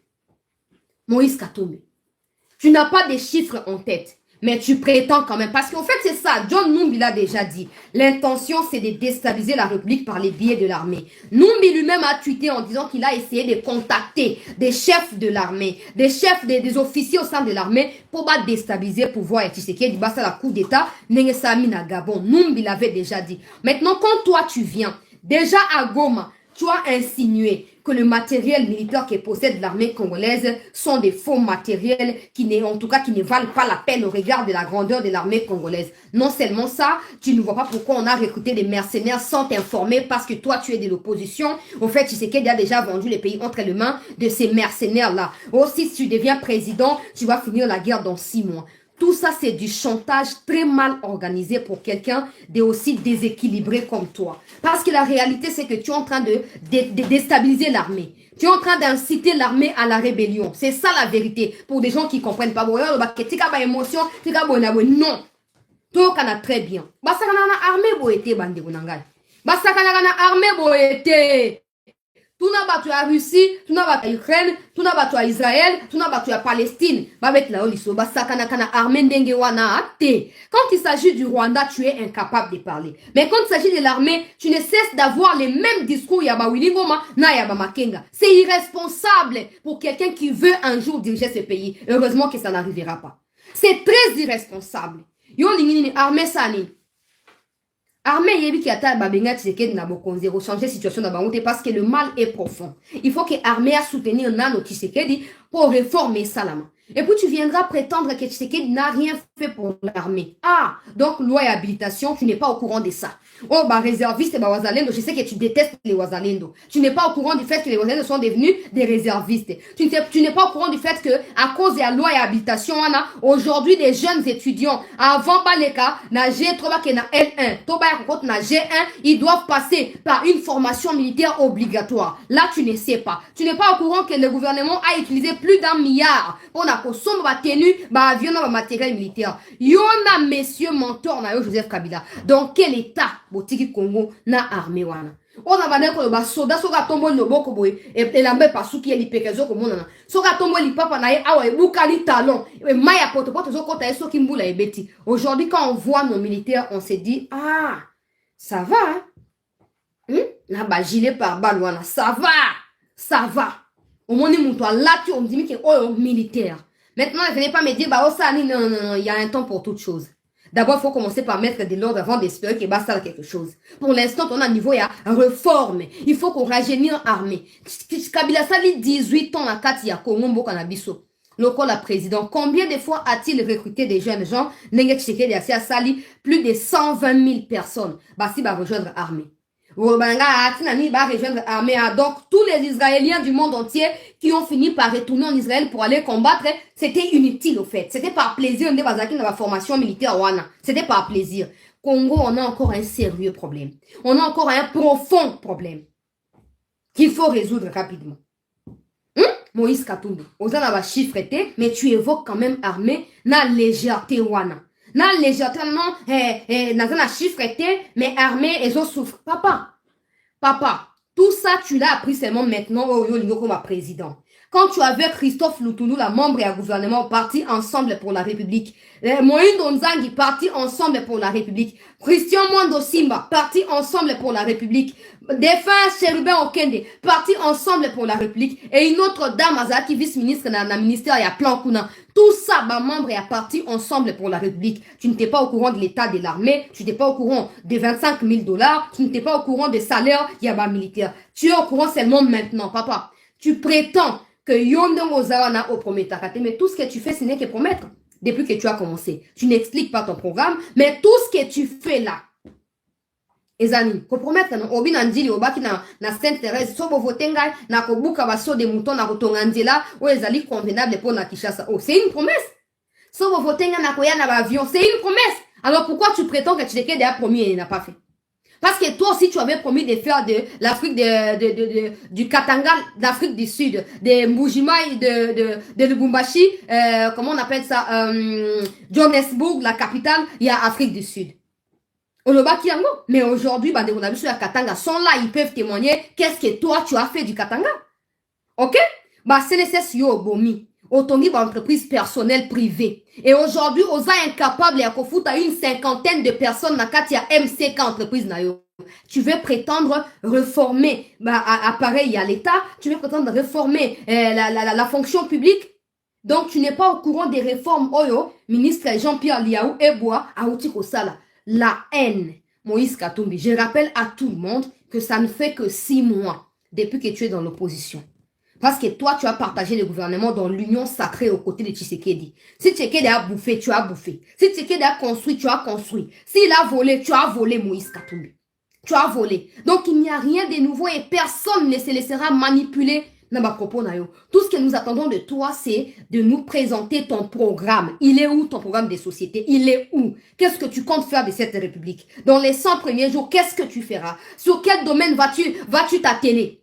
Moïse Katumbi, tu n'as pas de chiffres en tête. Mais tu prétends quand même. Parce qu'en fait, c'est ça. John Numbi l'a déjà dit. L'intention, c'est de déstabiliser la République par les biais de l'armée. Numbi lui-même a tweeté en disant qu'il a essayé de contacter des chefs de l'armée, des chefs, des officiers au sein de l'armée pour déstabiliser le pouvoir. Et tu sais qu'il a la coup d'État. Nengesami Gabon. Numbi l'avait déjà dit. Maintenant, quand toi, tu viens, déjà à Goma, tu as insinué que le matériel militaire que possède l'armée congolaise sont des faux matériels qui ne valent pas la peine au regard de la grandeur de l'armée congolaise. Non seulement ça, tu ne vois pas pourquoi on a recruté des mercenaires sans t'informer parce que toi tu es de l'opposition. En fait, tu sais qu'il a déjà vendu les pays entre les mains de ces mercenaires-là. Aussi, si tu deviens président, tu vas finir la guerre dans 6 mois. Tout ça, c'est du chantage très mal organisé pour quelqu'un d'aussi déséquilibré comme toi. Parce que la réalité, c'est que tu es en train de déstabiliser l'armée. Tu es en train d'inciter l'armée à la rébellion. C'est ça la vérité. Pour des gens qui ne comprennent pas. Non. Toi, tu très bien. Tu n'as pas à Russie, tu n'as pas à Ukraine, tu n'as pas à Israël, tu n'as pas à Palestine. Quand il s'agit du Rwanda, tu es incapable de parler. Mais quand il s'agit de l'armée, tu ne cesses d'avoir les mêmes discours. C'est irresponsable pour quelqu'un qui veut un jour diriger ce pays. Heureusement que ça n'arrivera pas. C'est très irresponsable. Armée Sani. Armée yebi qui attaque babenga Tshisekedi na bokonzi changer situation na bango parce que le mal est profond. Il faut que l'armée a soutenir Nano Tshisekedi pour réformer Salama. Et puis tu viendras prétendre que Tshisekedi n'a rien fait pour l'armée. Ah, donc loi et habilitation, tu n'es pas au courant de ça. Oh, réserviste et Wazalendo, je sais que tu détestes les Wazalendo. Tu n'es pas au courant du fait que les Wazalendo sont devenus des réservistes. Tu n'es pas au courant du fait que, à cause de la loi et habilitation, on a aujourd'hui des jeunes étudiants, avant Baleka, na G3, qui na L1, Toba na G1, ils doivent passer par une formation militaire obligatoire. Là, tu ne sais pas. Tu n'es pas au courant que le gouvernement a utilisé plus d'1 milliard pour la consomme de tenue, avion, matériel militaire. Yona, messieurs, mentor, na Joseph Kabila. Dans quel état botiki Congo na armée wana? On a banné que le soldat soka tombo loboko boy et lambe pasuki eli pekezo ko monana. Soka tombo li papa na ye awa bukali talon. Et maya poto zo kota eso kimbula ebeti. Aujourd'hui quand on voit nos militaires, on se dit ah, ça va hein? Na ba gilet par balle wana, ça va. Au moins mon toi là tu on me dit que oh militaire. Maintenant, ne venez pas me dire bah oh ça non, il y a un temps pour toute chose. D'abord, il faut commencer par mettre de l'ordre avant d'espérer qu'il va faire quelque chose. Pour l'instant, on a un niveau, il y a réforme. Il faut qu'on rajeunisse l'armée. Kabila Sali, 18 ans, à Kati, à Congo, Canabiso. Local la président, combien de fois a-t-il recruté des jeunes gens? Nengue Tshisekedi a Sali, plus de 120 000 personnes. Basi va rejoindre l'armée. Donc, tous les Israéliens du monde entier qui ont fini par retourner en Israël pour aller combattre, c'était inutile au fait. C'était par plaisir. On dans la formation militaire. C'était par plaisir. Congo, on a encore un sérieux problème. On a encore un profond problème qu'il faut résoudre rapidement. Moïse Katumbi, Ozana va chiffreter, mais tu évoques quand même armée, na légèreté wana. Na légèreté, non, na chiffreté, mais armée, et autres souffrent. Papa, tout ça, tu l'as appris seulement maintenant au Yolingo comme président. Quand tu avais Christophe Lutundu, la membre et un gouvernement, partis ensemble pour la République. Moïse Donzangi, partis ensemble pour la République. Christian Mwando Simba, partis ensemble pour la République. Défense Cherubin Okende, partis ensemble pour la République. Et une autre dame, Azaki, vice-ministre dans le ministère, il y a Plan Kuna. Tout ça, membre et partis ensemble pour la République. Tu n'étais pas au courant de l'état de l'armée, tu n'étais pas au courant des 25 000 $, tu n'étais pas au courant des salaires, il y a militaire. Tu es au courant seulement maintenant, papa. Tu prétends que Yondongo Zawana au premier takate, mais tout ce que tu fais, ce n'est que promettre. Depuis que tu as commencé. Tu n'expliques pas ton programme, mais tout ce que tu fais là. Ezani, ko promettre non obi na ndili obaki na Sainte-Thérèse sobo votenga na ko buka baso de mouton na kotonga nzela o ezali convenable pour na Kinshasa. Oh, c'est une promesse. Sobo votenga na koya na avion, c'est une promesse. Alors pourquoi tu prétends que Tshisekedi a promis et il n'a pas fait? Parce que toi aussi, tu avais promis de faire de l'Afrique du Katanga, d'Afrique du Sud, de Mbujimaï, de Lubumbashi, comment on appelle ça, Johannesburg, la capitale, il y a Afrique du Sud. Oloba Kiango. Mais aujourd'hui, bah, on a vu sur la Katanga, sont là, ils peuvent témoigner qu'est-ce que toi, tu as fait du Katanga. Ok? Bah, c'est nécessaire, yo, bomi. Otongi, bah, entreprise personnelle privée. Et aujourd'hui, Oza incapable et à Kofuta, une 50aine de personnes, na Katia MCK entreprise na yo. Tu veux prétendre réformer, bah, appareil à l'État, tu veux prétendre réformer la fonction publique. Donc, tu n'es pas au courant des réformes, Oyo, ministre Jean-Pierre Liaou, Eboa, Aouti Kosala. La haine, Moïse Katumbi. Je rappelle à tout le monde que ça ne fait que 6 mois depuis que tu es dans l'opposition. Parce que toi, tu as partagé le gouvernement dans l'union sacrée aux côtés de Tshisekedi. Si Tshisekedi a bouffé, tu as bouffé. Si Tshisekedi a construit, tu as construit. S'il a volé, tu as volé, Moïse Katumbi. Tu as volé. Donc, il n'y a rien de nouveau et personne ne se laissera manipuler dans ma propos. Tout ce que nous attendons de toi, c'est de nous présenter ton programme. Il est où ton programme des sociétés? Il est où? Qu'est-ce que tu comptes faire de cette république? Dans les 100 premiers jours, qu'est-ce que tu feras? Sur quel domaine vas-tu t'atteler?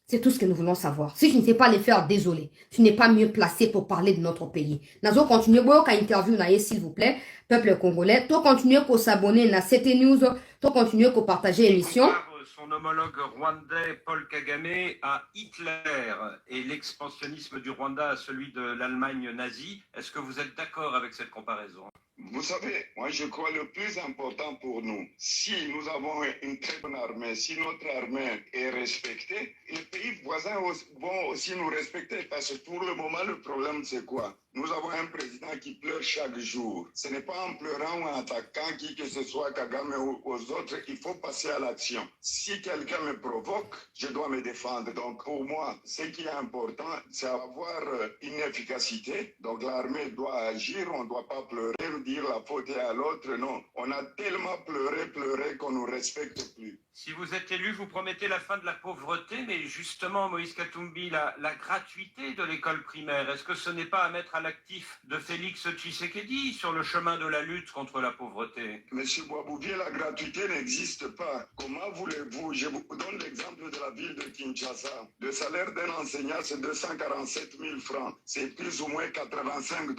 C'est tout ce que nous voulons savoir. Si tu ne sais pas les faire, désolé. Tu n'es pas mieux placé pour parler de notre pays. Nazo continue à interview s'il vous plaît, peuple congolais. Toi continue à s'abonner à cette news. Toi continue à partager l'émission. Son homologue rwandais Paul Kagame à Hitler et l'expansionnisme du Rwanda à celui de l'Allemagne nazie. Est-ce que vous êtes d'accord avec cette comparaison? Vous savez, moi je crois le plus important pour nous, si nous avons une très bonne armée, si notre armée est respectée, les pays voisins vont aussi nous respecter parce que pour le moment le problème c'est quoi? Nous avons un président qui pleure chaque jour. Ce n'est pas en pleurant ou en attaquant qui que ce soit Kagame ou aux autres, il faut passer à l'action. Si quelqu'un me provoque, je dois me défendre. Donc pour moi, ce qui est important, c'est avoir une efficacité. Donc l'armée doit agir, on ne doit pas pleurer, dire la faute est à l'autre. Non, on a tellement pleuré qu'on ne nous respecte plus. Si vous êtes élu, vous promettez la fin de la pauvreté, mais justement, Moïse Katumbi, la gratuité de l'école primaire, est-ce que ce n'est pas à mettre à l'actif de Félix Tshisekedi sur le chemin de la lutte contre la pauvreté? Monsieur Boisbouvier, la gratuité n'existe pas. Comment voulez-vous? Je vous donne l'exemple de la ville de Kinshasa. Le salaire d'un enseignant, c'est 247 000 francs. C'est plus ou moins 85 $.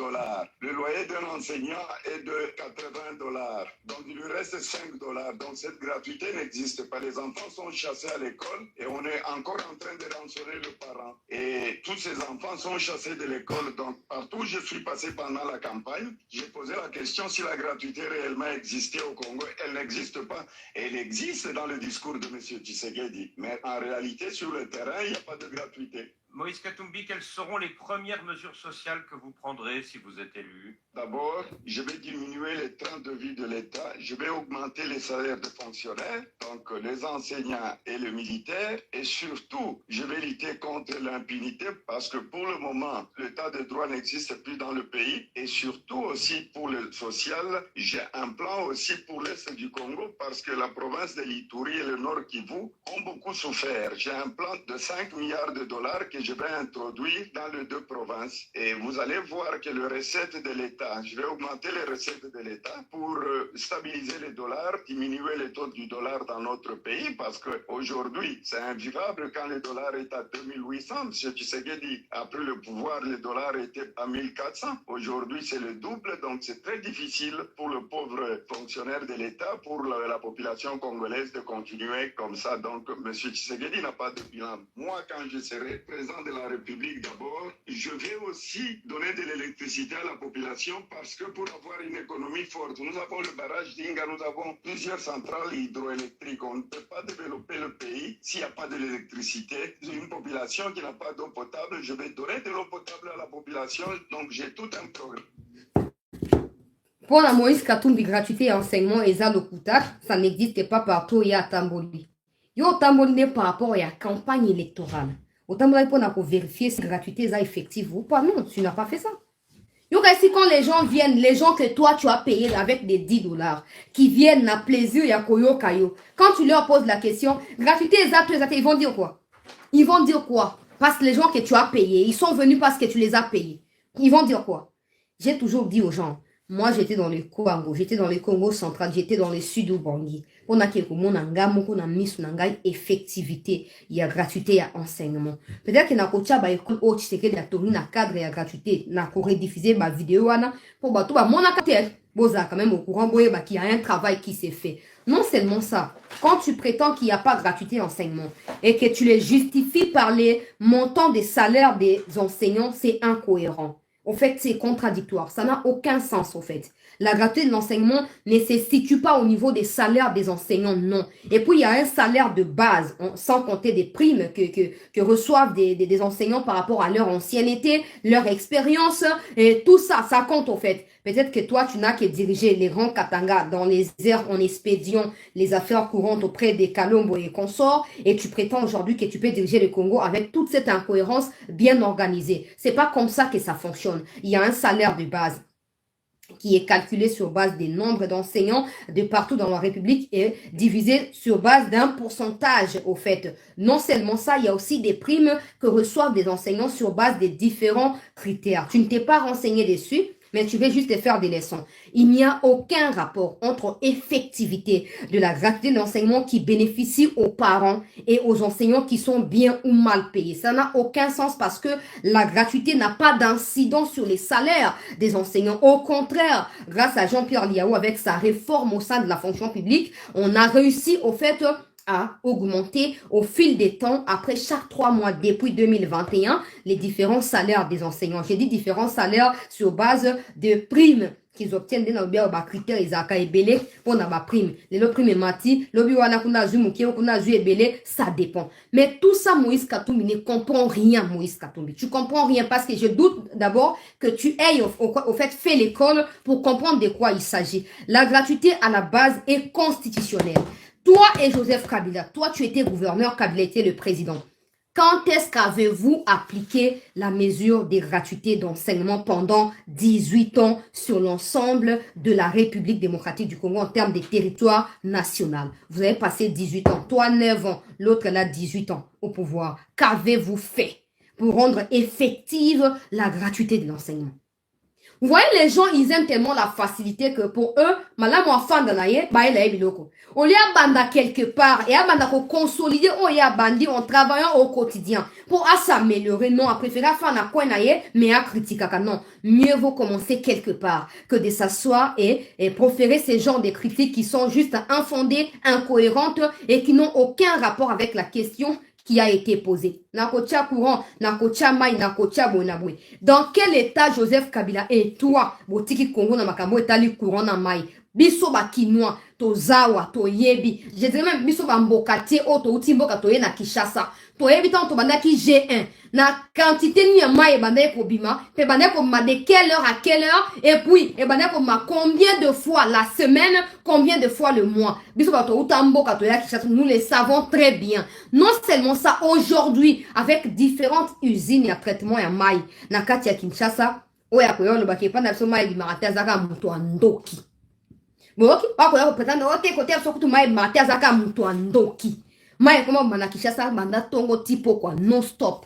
Le loyer d'un enseignant est de 80 $. Donc, il lui reste 5 $. Donc, cette gratuité n'existe pas. Les enfants sont chassés à l'école et on est encore en train de rançonner le parent. Et tous ces enfants sont chassés de l'école. Donc, partout où je suis passé pendant la campagne, j'ai posé la question si la gratuité réellement existait au Congo. Elle n'existe pas. Elle existe dans le discours de M. Tshisekedi. Mais en réalité, sur le terrain, il n'y a pas de gratuité. Moïse Katumbi, quelles seront les premières mesures sociales que vous prendrez si vous êtes élu? D'abord, je vais diminuer les trains de vie de l'État. Je vais augmenter les salaires de fonctionnaires, donc les enseignants et les militaires. Et surtout, je vais lutter contre l'impunité parce que pour le moment, l'état de droit n'existe plus dans le pays. Et surtout aussi pour le social, j'ai un plan aussi pour l'Est du Congo parce que la province de l'Ituri et le Nord Kivu ont beaucoup souffert. J'ai un plan de 5 milliards de dollars que je vais introduire dans les deux provinces. Et vous allez voir que les recettes de l'État, je vais augmenter les recettes de l'État pour stabiliser les dollars, diminuer les taux du dollar dans notre pays parce qu'aujourd'hui, c'est invivable quand le dollar est à 2800. M. Tshisekedi a pris le pouvoir, le dollar était à 1400. Aujourd'hui, c'est le double, donc c'est très difficile pour le pauvre fonctionnaire de l'État, pour la population congolaise de continuer comme ça. Donc, M. Tshisekedi n'a pas de bilan. Moi, quand je serai président de la République d'abord, je vais aussi donner de l'électricité à la population parce que pour avoir une économie forte, nous avons le barrage d'Inga, nous avons plusieurs centrales hydroélectriques. On ne peut pas développer le pays s'il n'y a pas de l'électricité. Une population qui n'a pas d'eau potable, je vais donner de l'eau potable à la population. Donc j'ai tout un programme. Pour la Moïse Katumbi, gratuité et enseignement, et ça, le Koutak, ça n'existe pas partout, il y a Tamboli. Il y a Tamboli par rapport à la campagne électorale. Autant pour vérifier si la gratuité est effective ou pas. Non, tu n'as pas fait ça. Ici, quand les gens viennent, les gens que toi tu as payé avec des 10 $, qui viennent à plaisir, ya koyo kayo, quand tu leur poses la question, gratuité exacte, ils vont dire quoi? Ils vont dire quoi? Parce que les gens que tu as payés, ils sont venus parce que tu les as payés. Ils vont dire quoi? J'ai toujours dit aux gens, Moi, j'étais dans le Congo, j'étais dans le Congo central, j'étais dans le sud Ubangi. On a quelque chose, on a mis sur effectivité, il y a gratuité, il y a enseignement. Peut-être que na kocha ba école au tshisekedi ya tori na cadre ya gratuité, na ko rediffuser ma vidéo wana pour ba tout ba mon akate boza quand même au courant boye ba qu'il y a un travail qui s'est fait. Non seulement ça, quand tu prétends qu'il n'y a pas de gratuité enseignement et que tu les justifies par les montants des salaires des enseignants, c'est incohérent. En fait, c'est contradictoire. Ça n'a aucun sens, au fait. La gratuité de l'enseignement ne se situe pas au niveau des salaires des enseignants, non. Et puis, il y a un salaire de base, sans compter des primes que reçoivent des enseignants par rapport à leur ancienneté, leur expérience, et tout ça, ça compte, au fait. Peut-être que toi, tu n'as que diriger les grands Katanga dans les airs en expédiant les affaires courantes auprès des Kalombo et consorts, et tu prétends aujourd'hui que tu peux diriger le Congo avec toute cette incohérence bien organisée. C'est pas comme ça que ça fonctionne. Il y a un salaire de base qui est calculé sur base des nombres d'enseignants de partout dans la République et divisé sur base d'un pourcentage, au fait. Non seulement ça, il y a aussi des primes que reçoivent des enseignants sur base des différents critères. Tu ne t'es pas renseigné dessus, mais tu veux juste faire des leçons. Il n'y a aucun rapport entre effectivité de la gratuité de l'enseignement qui bénéficie aux parents et aux enseignants qui sont bien ou mal payés. Ça n'a aucun sens parce que la gratuité n'a pas d'incidence sur les salaires des enseignants. Au contraire, grâce à Jean-Pierre Liao, avec sa réforme au sein de la fonction publique, on a réussi au fait à augmenter au fil des temps, après chaque 3 mois, depuis 2021, les différents salaires des enseignants. J'ai dit différents salaires sur base de primes qu'ils obtiennent dans le critère Isaka et Belé pour la prime. Les primes mati, l'obi wana kuna zumuki kuna zu ebele, ça dépend. Mais tout ça, Moïse Katumbi ne comprend rien, Moïse Katumbi. Tu comprends rien parce que je doute d'abord que tu aies au fait fait l'école pour comprendre de quoi il s'agit. La gratuité à la base est constitutionnelle. Toi et Joseph Kabila, toi tu étais gouverneur, Kabila était le président. Quand est-ce qu'avez-vous appliqué la mesure des gratuités d'enseignement pendant 18 ans sur l'ensemble de la République démocratique du Congo en termes de territoire national? Vous avez passé 18 ans, toi 9 ans, l'autre là 18 ans au pouvoir. Qu'avez-vous fait pour rendre effective la gratuité de l'enseignement? Vous voyez, les gens, ils aiment tellement la facilité que pour eux, madame ou fan de l'aïe, bah, il a biloko. On y a banda quelque part, et a banda ko consolider, on y a bandi en travaillant au quotidien. Pour s'améliorer, non, à préférer faire na quoi naïe, mais à critiquer, non. Mieux vaut commencer quelque part que de s'asseoir et proférer ces genres de critiques qui sont juste infondées, incohérentes et qui n'ont aucun rapport avec la question qui a été posé. Nakocha courant, nakocha mai, nakocha bonabwe. Dans quel état Joseph Kabila et toi, botiki Congo na makambo etali courant na mai? Biso ba kinois, to zawa, to yebi. Je dirais même biso ba mbokati o to uti mboka to ye na Kishasa. To yebi tant to bandaki G1. Na quantité ni mai bandai ko bima, pe bandai ko ma de quelle heure à quelle heure et puis e bandai ko ma combien de fois la semaine, combien de fois le mois. Biso ba to uta mboka to ya Kishasa, nous le savons très bien. Non seulement ça, aujourd'hui avec différentes usines à traitement ya mai na kati ya Kinshasa, oya ko yolo ba ke pa na so mai di marata zaka muto andoki. Boki, wako yako pretanda wote kote ya sokutu mai marata zaka muto andoki. Mai koma bana Kishasa banda tongo tipo kwa non stop.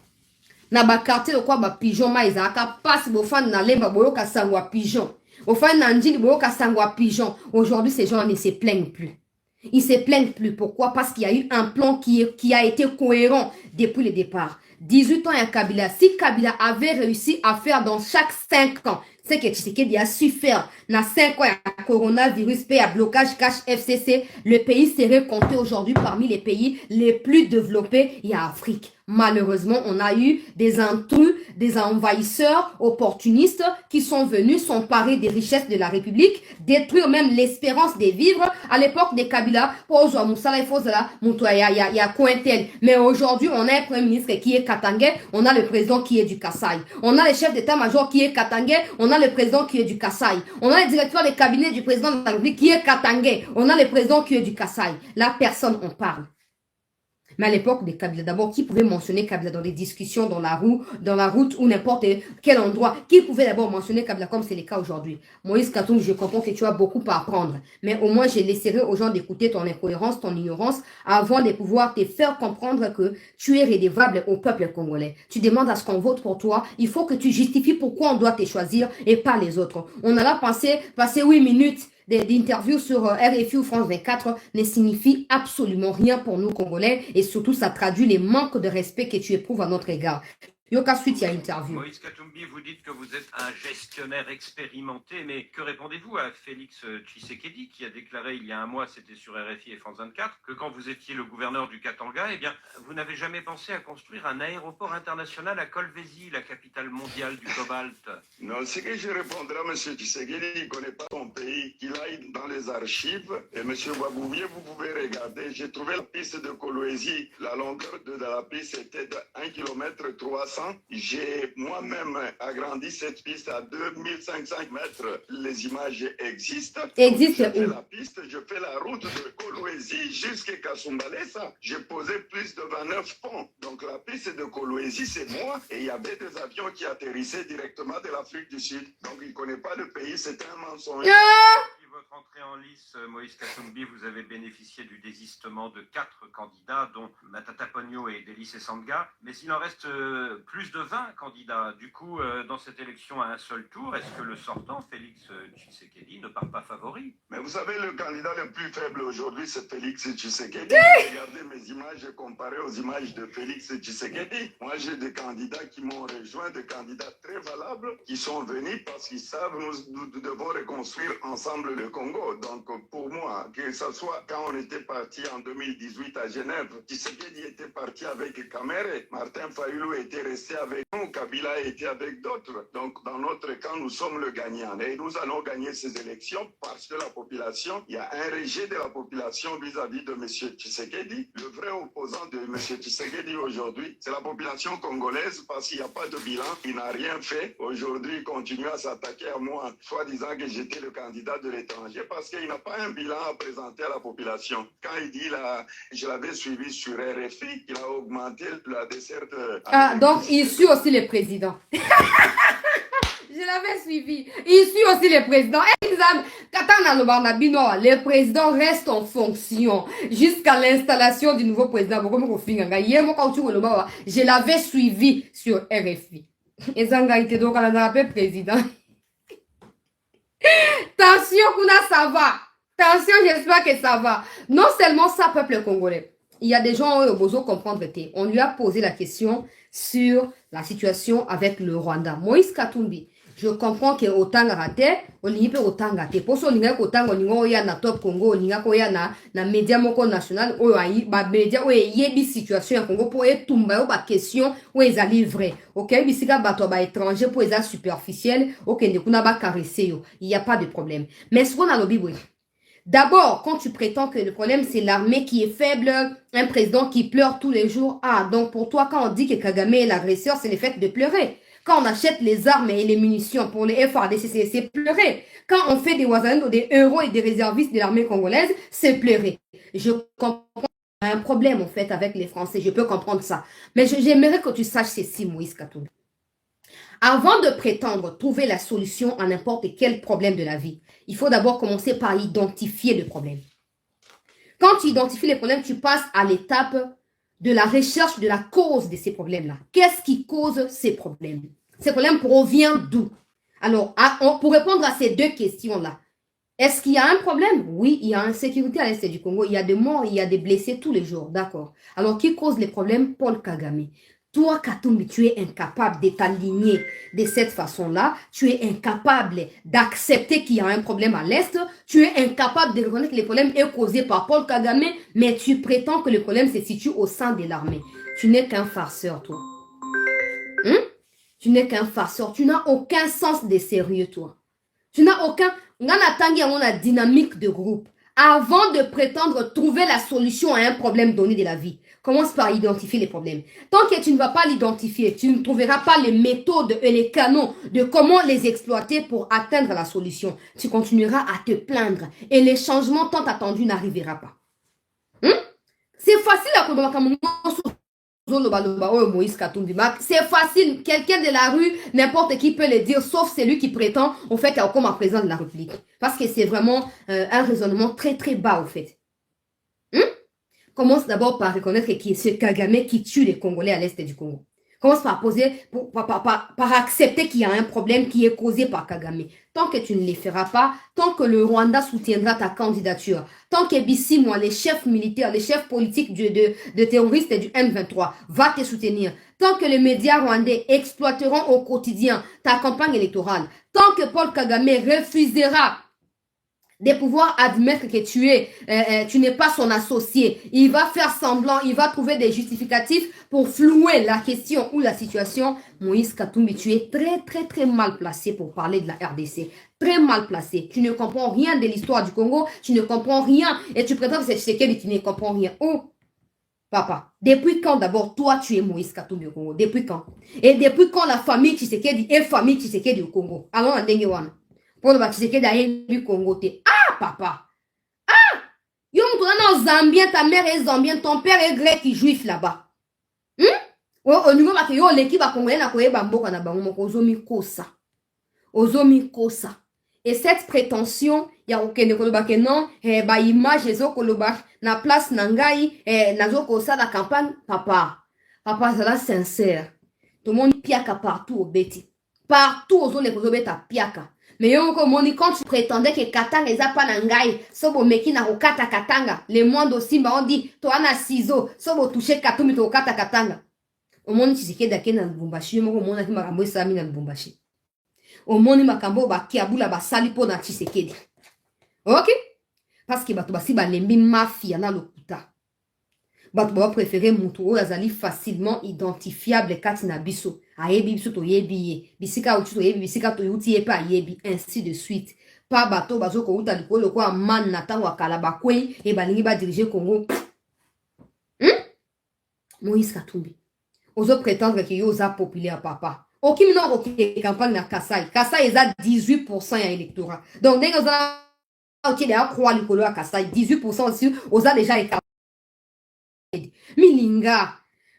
Na ba quartier kwa ba pigeon mai zaka passe bo fan na lemba boyoka sangwa pigeon. Au fan na njini boyoka sangwa pigeon. Aujourd'hui ces gens ne se plaignent plus. Ils se plaignent plus. Pourquoi? Parce qu'il y a eu un plan qui a été cohérent depuis le départ. 18 ans à Kabila. Si Kabila avait réussi à faire dans chaque 5 ans, c'est que Tshisekedi a su faire. Dans 5 ans, il y a coronavirus, il y a blocage cash FCC. Le pays serait compté aujourd'hui parmi les pays les plus développés. Il y a Afrique. Malheureusement, on a eu des intrus, des envahisseurs opportunistes qui sont venus s'emparer des richesses de la République, détruire même l'espérance de vivre. À l'époque des Kabila, il y a Cointel. Mais aujourd'hui, on a un premier ministre qui est Katangais, on a le président qui est du Kasaï. On a le chef d'état-major qui est Katangais, on a le président qui est du Kasaï. On a le directeur des cabinets du président de la République qui est Katangais, on a le président qui est du Kasaï. Là, personne en parle. Mais à l'époque des Kabila, d'abord, qui pouvait mentionner Kabila dans des discussions dans la route ou n'importe quel endroit? Qui pouvait d'abord mentionner Kabila comme c'est le cas aujourd'hui? Moïse Katumbi, je comprends que tu as beaucoup à apprendre. Mais au moins, je laisserai aux gens d'écouter ton incohérence, ton ignorance, avant de pouvoir te faire comprendre que tu es rédévable au peuple congolais. Tu demandes à ce qu'on vote pour toi. Il faut que tu justifies pourquoi on doit te choisir et pas les autres. On a là passer 8 minutes d'interviews sur RFI ou France 24 ne signifie absolument rien pour nous Congolais et surtout ça traduit les manques de respect que tu éprouves à notre égard. Yoka suite, il y a interview. Moïse Katumbi, vous dites que vous êtes un gestionnaire expérimenté, mais que répondez-vous à Félix Tshisekedi qui a déclaré il y a un mois, c'était sur RFI et France 24, que quand vous étiez le gouverneur du Katanga, eh bien, vous n'avez jamais pensé à construire un aéroport international à Kolwezi, la capitale mondiale du cobalt? Non, ce que je répondrai à M. Tshisekedi, il ne connaît pas son pays, qu'il aille dans les archives. Et M. Wabouvier, vous pouvez regarder, j'ai trouvé la piste de Kolwezi, la longueur de la piste était de 1 km 300. J'ai moi-même agrandi cette piste à 2500 mètres. Les images existent. Existe je fais où? la piste, je fais la route de Kolwezi jusqu'à Kasumbalesa. J'ai posé plus de 29 ponts. Donc la piste de Kolwezi, c'est moi. Et il y avait des avions qui atterrissaient directement de l'Afrique du Sud. Donc il ne connaît pas le pays, c'est un mensonge. Depuis votre entrée en lice, Moïse Katumbi, vous avez bénéficié du désistement de 4 candidats, dont Matata Ponyo et Délice Sanga. Mais il en reste plus de 20 candidats. Du coup, dans cette élection à un seul tour, est-ce que le sortant, Félix Tshisekedi, ne part pas favori? Mais vous savez, le candidat le plus faible aujourd'hui, c'est Félix Tshisekedi. Regardez mes images comparées aux images de Félix Tshisekedi. Moi, j'ai des candidats qui m'ont rejoint, des candidats très valables, qui sont venus parce qu'ils savent nous devons reconstruire ensemble le Congo. Donc, pour moi, que ce soit quand on était parti en 2018 à Genève, Tshisekedi était parti avec Kamere, Martin Fayulu était resté avec nous, Kabila était avec d'autres. Donc, dans notre camp, nous sommes le gagnant. Et nous allons gagner ces élections parce que la population, il y a un rejet de la population vis-à-vis de M. Tshisekedi. Le vrai opposant de M. Tshisekedi aujourd'hui, c'est la population congolaise parce qu'il n'y a pas de bilan. Il n'a rien fait. Aujourd'hui, il continue à s'attaquer à moi, soit disant que j'étais le candidat de l'étranger parce qu'il n'a pas un bilan à présenter à la population. Quand il dit, là, je l'avais suivi sur RFI, il a augmenté la desserte. Ah, donc il suit aussi les présidents. Je l'avais suivi. Il suit aussi les présidents. Les présidents restent en fonction jusqu'à l'installation du nouveau président. Je l'avais suivi sur RFI. Et Zanga était donc à la président. Attention, Kuna, ça va. Attention, j'espère que ça va. Non seulement ça, peuple congolais. Il y a des gens au besoin de comprendre. On lui a posé la question sur la situation avec le Rwanda. Moïse Katumbi. Je comprends que autant raté, on n'y peut autant raté. Pour ça, on n'y a autant on y a na top Congo, on y a na média moko national, on y a média, on y a des situations en Congo pour y tomber ou ba question où ils allaient vrai. Ok, bisika bato ba étranger pour les superficiels, ok, ne kuna ba caresser yo. Il n'y a pas de problème. Mais ce qu'on a lobby, oui. D'abord, quand tu prétends que le problème c'est l'armée qui est faible, un président qui pleure tous les jours, ah, donc pour toi, quand on dit que Kagame est l'agresseur, c'est le fait de pleurer. Quand on achète les armes et les munitions pour les FARDC, c'est pleurer. Quand on fait des Wazalendo, des héros et des réservistes de l'armée congolaise, c'est pleurer. Je comprends un problème en fait avec les Français, je peux comprendre ça. Mais j'aimerais que tu saches ceci, Moïse Katumbi. Avant de prétendre trouver la solution à n'importe quel problème de la vie, il faut d'abord commencer par identifier le problème. Quand tu identifies les problèmes, tu passes à l'étape de la recherche de la cause de ces problèmes-là. Qu'est-ce qui cause ces problèmes? Ces problèmes proviennent d'où? Alors, pour répondre à ces deux questions-là, est-ce qu'il y a un problème? Oui, il y a insécurité à l'est du Congo. Il y a des morts, il y a des blessés tous les jours. D'accord. Alors, qui cause les problèmes? Paul Kagame. Toi, Katumbi, tu es incapable de t'aligner de cette façon-là. Tu es incapable d'accepter qu'il y a un problème à l'Est. Tu es incapable de reconnaître que le problème est causé par Paul Kagame, mais tu prétends que le problème se situe au sein de l'armée. Tu n'es qu'un farceur, toi. Tu n'es qu'un farceur. Tu n'as aucun sens de sérieux, toi. Tu n'as aucun... On a la dynamique de groupe. Avant de prétendre trouver la solution à un problème donné de la vie, commence par identifier les problèmes. Tant que tu ne vas pas l'identifier, tu ne trouveras pas les méthodes et les canons de comment les exploiter pour atteindre la solution. Tu continueras à te plaindre et les changements tant attendus n'arriveront pas. C'est facile à Moïse Katumbi. C'est facile. Quelqu'un de la rue, n'importe qui peut le dire, sauf celui qui prétend, au fait, comme un président de la République. Parce que c'est vraiment un raisonnement très, très bas, au fait. Commence d'abord par reconnaître que c'est Kagame qui tue les Congolais à l'est du Congo. Commence par par accepter qu'il y a un problème qui est causé par Kagame. Tant que tu ne les feras pas, tant que le Rwanda soutiendra ta candidature, tant que Bissimo, les chefs militaires, les chefs politiques de terroristes du M23, va te soutenir, tant que les médias rwandais exploiteront au quotidien ta campagne électorale, tant que Paul Kagame refusera de pouvoir admettre que tu n'es pas son associé. Il va faire semblant, il va trouver des justificatifs pour flouer la question ou la situation. Moïse Katumbi, tu es très, très, très mal placé pour parler de la RDC. Très mal placé. Tu ne comprends rien de l'histoire du Congo, tu ne comprends rien et tu prétends que c'est Tshisekedi qui ne comprend rien. Oh, papa, depuis quand d'abord toi tu es Moïse Katumbi au Congo? Depuis quand? Et depuis quand la famille Tshisekedi est famille Tshisekedi au Congo? Allons en Dengewana. Pour le Tshisekedi a Congo. Ah, papa! Ah! Yo, on Zambien, ta mère est zambienne, ton père est grec et juif là-bas. Au niveau de yo, l'équipe a congolais na koye bamboka na bango, ozomi kosa. Ozomi kosa. Et cette prétention, ya okende koloba ke non, ba image ezo koloba na place nangai, nazo kosa la campagne, papa. Papa, ça là sincère. Tout le monde piaka partout au beti. Partout aux zones les beta piaka. Mais yo moni quand tu prétendais que Katanga eza pa nangai, sobo meki na okata Katanga, les moindres simba on dit to ana ciseau, sobo toucher Katumbi to okata Katanga. Au monde Tshisekedi ake na Lubumbashi, moko mona ki makambo esami na Lubumbashi. Au monde makambo ba kiabula ba sali po na Tshisekedi. OK? Parce que bato basi ba lembi mafia na lokuta. Bato ba préférer mutu oyo azali facilement identifiable kati na biso. Ayebi biso to yebi ye. Bisika uti to yebi, bisika to yuti ye pa yebi, ainsi de suite. Pa bato bazo ko uta likolo kwa man na tango akala bakwe e balingi ba diriger Congo. Moïse Katumbi. Ozo prétendre que yo za populaire papa. Oki mino oki campagne na Kasai. Kasai eza 18% ya électorat. Donc ndenge oza oki de akwa likolo ya Kasai 18% aussi oza déjà e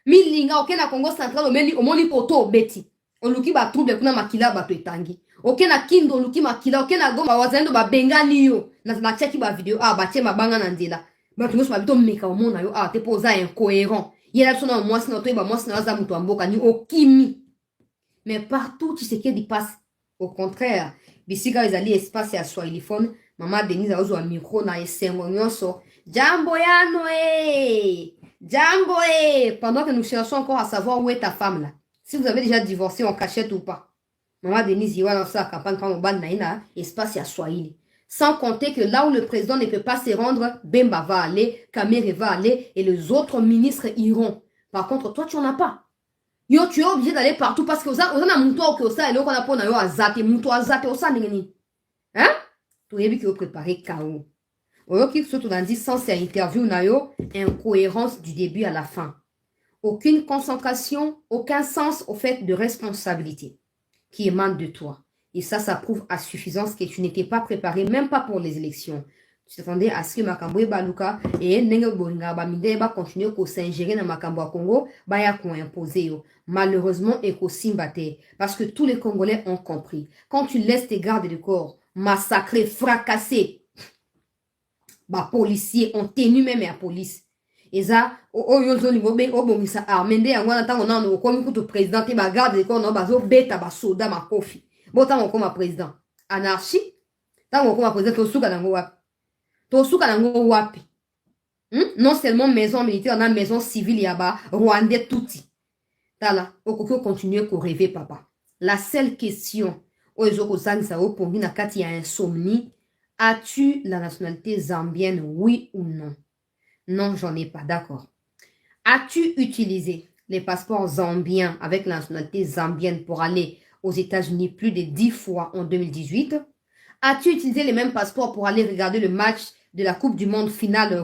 Milinga, ok na Congo central, omoni poto beti. Oluki ba trouble kuna makila bato etangi. Ok na Kindo oluki makila, ok na Goma wazendo ba bengani yo. Na cheki ba video, ba tie mabanga na nzela. Bato nyonso babito meka omona yo, te po oza incohérent. Yela biso na mwasi na toyeba mwasi na aza mutu wa mboka ni okimi. Mais partout Tshisekedi passe. Au contraire, bisika ezali espace ya swahiliphone, mama Denise aozwa micro na esengo nyonso. Jambo yano Django, pendant que nous cherchons encore à savoir où est ta femme là. Si vous avez déjà divorcé en cachette ou pas. Maman Denise Iwa dans sa campagne quand on bat naïna, espace à Swahili. Sans compter que là où le président ne peut pas se rendre, Bemba va aller, Kamere va aller et les autres ministres iront. Par contre, toi tu en as pas. Yo, tu es obligé d'aller partout parce que vous avez un mouton qui ça et l'autre on a pour nayo azate, mouton azate, osa ningeni. Hein? Tu es bien préparé KO. Oyoki surtout dans 10 sens et interview nayo, incohérence du début à la fin. Aucune concentration, aucun sens au fait de responsabilité qui émane de toi. Et ça prouve à suffisance que tu n'étais pas préparé, même pas pour les élections. Tu t'attendais à ce que Makambo et Baluka et Nenge Boringa Bamide ba continuer à s'ingérer dans Makambo à Congo, ba ya ko imposer yo. Malheureusement, Eko Simbate, parce que tous les Congolais ont compris. Quand tu laisses tes gardes de corps massacrer, fracasser, ba policiers ont tenu même la police. Et ça, oyozo ni bobe obongisa armende yango na tango na no komi kutu président te ba garde de corps no bazo beta ba soda makofi. Bo tango koma président. Anarchie. Tango koma président tosuka nango wapi. Tosuka nango wapi. Non seulement maison militaire, na maison civile yaba Rwandais touti. Tala, okoko continuer ko rêver papa. La seule question oyozo ko sangisa o pongi na kati ya insomnie. As-tu la nationalité zambienne, oui ou non? Non, j'en ai pas, d'accord. As-tu utilisé les passeports zambiens avec la nationalité zambienne pour aller aux États-Unis plus de 10 fois en 2018? As-tu utilisé les mêmes passeports pour aller regarder le match de la Coupe du Monde finale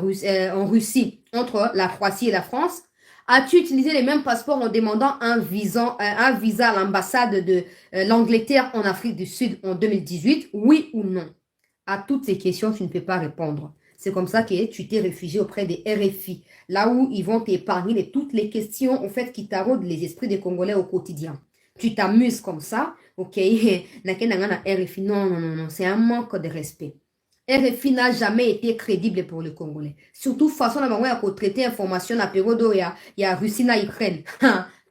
en Russie entre la Croatie et la France? As-tu utilisé les mêmes passeports en demandant un visa à l'ambassade de l'Angleterre en Afrique du Sud en 2018? Oui ou non? À toutes ces questions, tu ne peux pas répondre. C'est comme ça que tu t'es réfugié auprès des RFI, là où ils vont t'épargner toutes les questions en fait, qui taraudent les esprits des Congolais au quotidien. Tu t'amuses comme ça, ok? RFI, non, non, non, non, c'est un manque de respect. RFI n'a jamais été crédible pour le Congolais. Surtout, façon la traiter information à période où il y a Russie na Ukraine.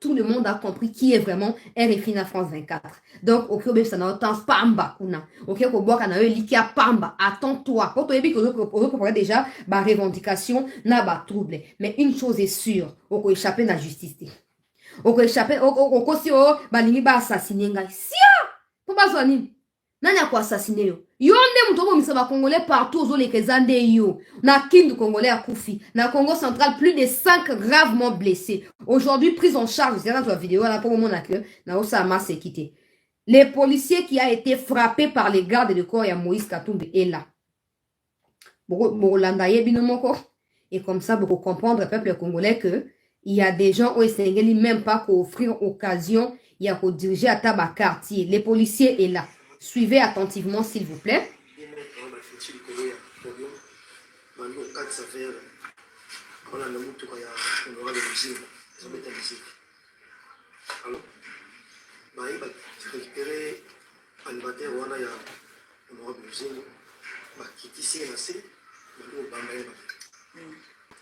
Tout le monde a compris qui est vraiment RFI na France 24. Donc, ok, ça n'a autant pamba. Ok, pamba. Attends-toi. Quand tu as déjà ma revendication, n'a pas trouble. Mais une chose est sûre, on peut échapper à la justice. On peut échapper, on peut assassiner. Pour pas nani a quoi assassiner yo? Yo nde muto bomisa ba Congolais partout aux les kezande yo. Na Kindu Congolais a Koufi. Na Congo central, plus de 5 gravement blessés. Aujourd'hui, prise en charge, c'est dans la vidéo, là, pour le moment, na Osama s'est quitté. Les policiers qui a été frappé par les gardes de corps, il y a Moïse Katumbi est là. Et comme ça, pour comprendre le peuple congolais que il y a des gens où ils ne même pas pour offrir occasion, il y a pour diriger à tabac quartier. Les policiers est là. Suivez attentivement, s'il vous plaît.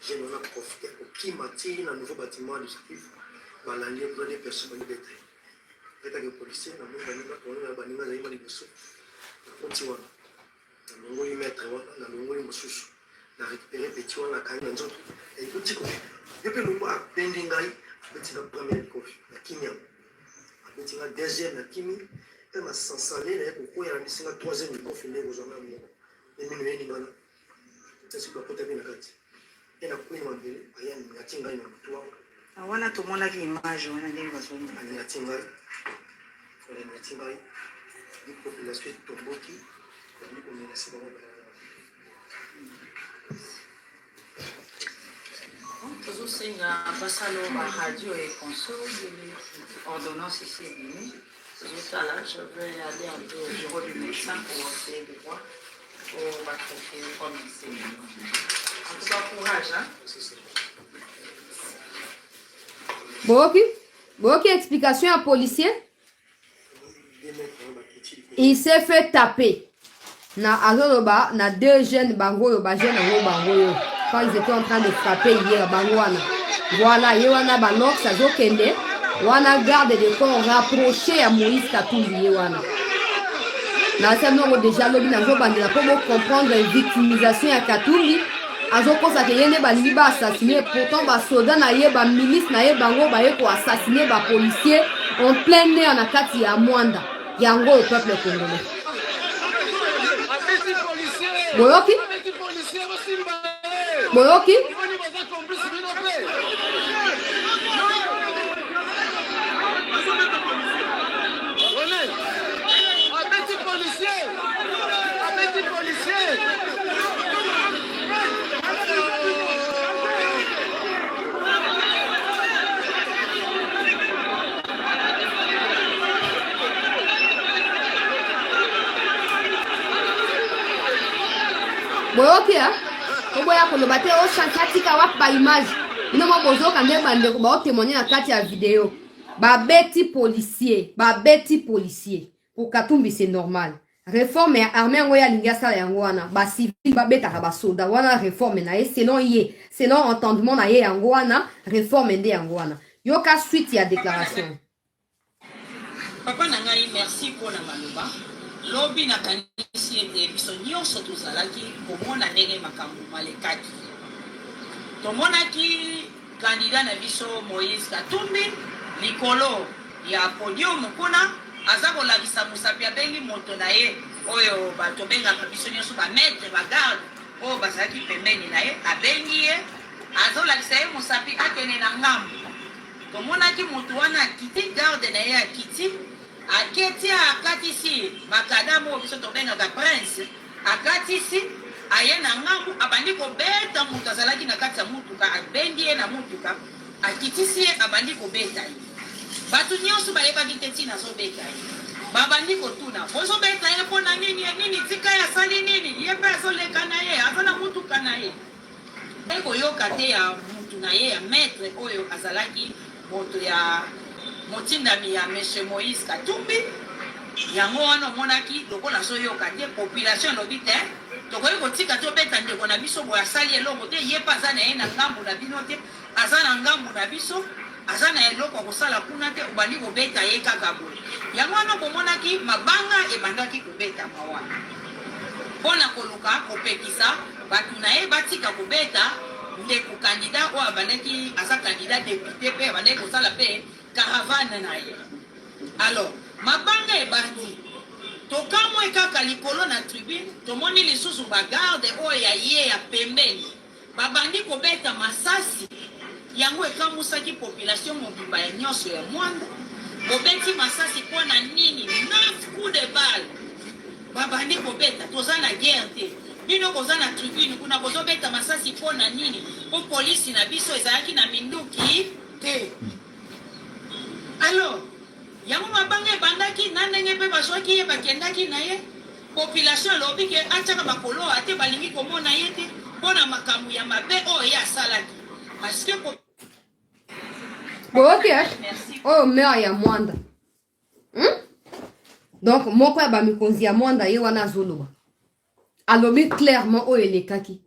J'ai profité pour qui m'attire dans un nouveau bâtiment administratif, l'année pour des personnes qui étaient les policiers, dans le bâtiment de Bosso, dans le maître, dans le Moussous, dans le récupérer petit one, la caille, dans et petit coup. Depuis le mois, Bendingaï, petit la première coffre, la Kimia, petit la deuxième, la Kimi, elle m'a s'installé, pourquoi il y a la troisième coffre, il est aux hommes, les minuits, les manas. C'est ce que je peux dire. Et la première ville, il y a une yatinga une tour. I want to mona ki image wana ndenge bazoni. Une yatinga. Une yatinga. Une population de Tomboki. Une communauté de tozosenga basalo ba radio et console ordonnance ici est venue. Je vais aller un peu au bureau du médecin pour essayer de voir pour va traiter comme ici. En tout cas, courage, hein? Boki, explication à policier. Il s'est fait taper. Na azoloba, na deux jeunes bango ba jeunes bango quand ils étaient en train de frapper hier bangoana. Voilà, yewana banok sazo kende. Wana garde de corps rapproché à Moïse Katumbi yewana. Na semno déjà lobi na zo bandela pour comprendre la victimisation à Katumbi. Azokosa ke yene balingi ba assassiner, pourtant ba soldat na ye ba milice na ye bango ba ye ko assassiner ba policier en plein air na kati ya Mwanda. Yango au peuple congolais. Boyoki? Boyoki? Boyoki hein? Oboya kolobate o chantatika wapa image. Ino mo bozo kande bande ko ba témoigner na kati ya vidéo. Ba beti policier. Pour Katumbi c'est normal. Réforme ya armée ngoya lingasa yango wana. Ba civil ba beta ka ba soldat wana réforme na ye selon entendement na ye yango wana réforme nde yango wana. Yoka suite ya déclaration. Papa nangai merci pour la maloba. Lobi na kanisi ete biso nyonso tozalaki komona ndenge makambo malekaki. Tomonaki candidat na biso Moïse Katumbi likolo ya podium kuna aza kolakisa mosapi abengi moto na ye oyo bato bengaka biso nyonso bametre bagarde oyo bazalaki pembeni na ye abengi ye azolakisa ye mosapi akende na ngambo. Tomonaki moto wana akiti garde na ye akiti aketi akatisi makadamu oyo biso tobengaka prince akatisi aye na ngambu abandi kobeta moto azalaki na kati ya mutuka abendi ye na mutuka akitisi ye abandi kobeta ye bato nyonso bayebaki te ntina azobeta ye babandi kotuna bozobeta ye mpo na nini tika ya sali nini ye mpe azoleka na ye aza na mutuka na ye ekoyoka te ya mutu na ye ya maître oyo azalaki moto ya motindami ya monsieur Moïse Katumbi yango wana omonaki lokola azoyoka te population elobi te tokoki kotika tobeta ndeko na biso boye asali eloko te ye mpe aza na ye na ngambu na bino te aza na ngambu na biso aza na eloko ya kosala kuna te obandi kobeta ye kaka boye yango wana bomonaki mabanga ebandaki kobetama wana mpo na koluka kopekisa bato na ye batika kobeta ndeko kandida oyo abandaki aza kandida depute mpe abandaki kosala mpe caravane na ye alors mabanga ebandi tokamwe kaka likolo na tribune tomoni lisusu bagarde oyo ya ye ya pembeni babandi kobeta masasi yango ekamusaki population mobimba ya nyonso ya mwanda bobeti masasi mpo na nini 9 coups de balle babandi kobeta toza na guerre te bino koza na tribune kuna bozobeta masasi mpo na nini mpo polisi na biso ezalaki na minduki te alors yango mabanga ebandaki na ndenge mpe bazwaki ye bakendaki na ye population elobi ke atiaka bakolo ate balingi komona ye te mpo na makambo ya mabe oyo ye asalaki parceke boyoki oyo maire ya mwanda donc moko ya bamikonzi ya mwanda ye wana azoloba alobi clairement oyo elekaki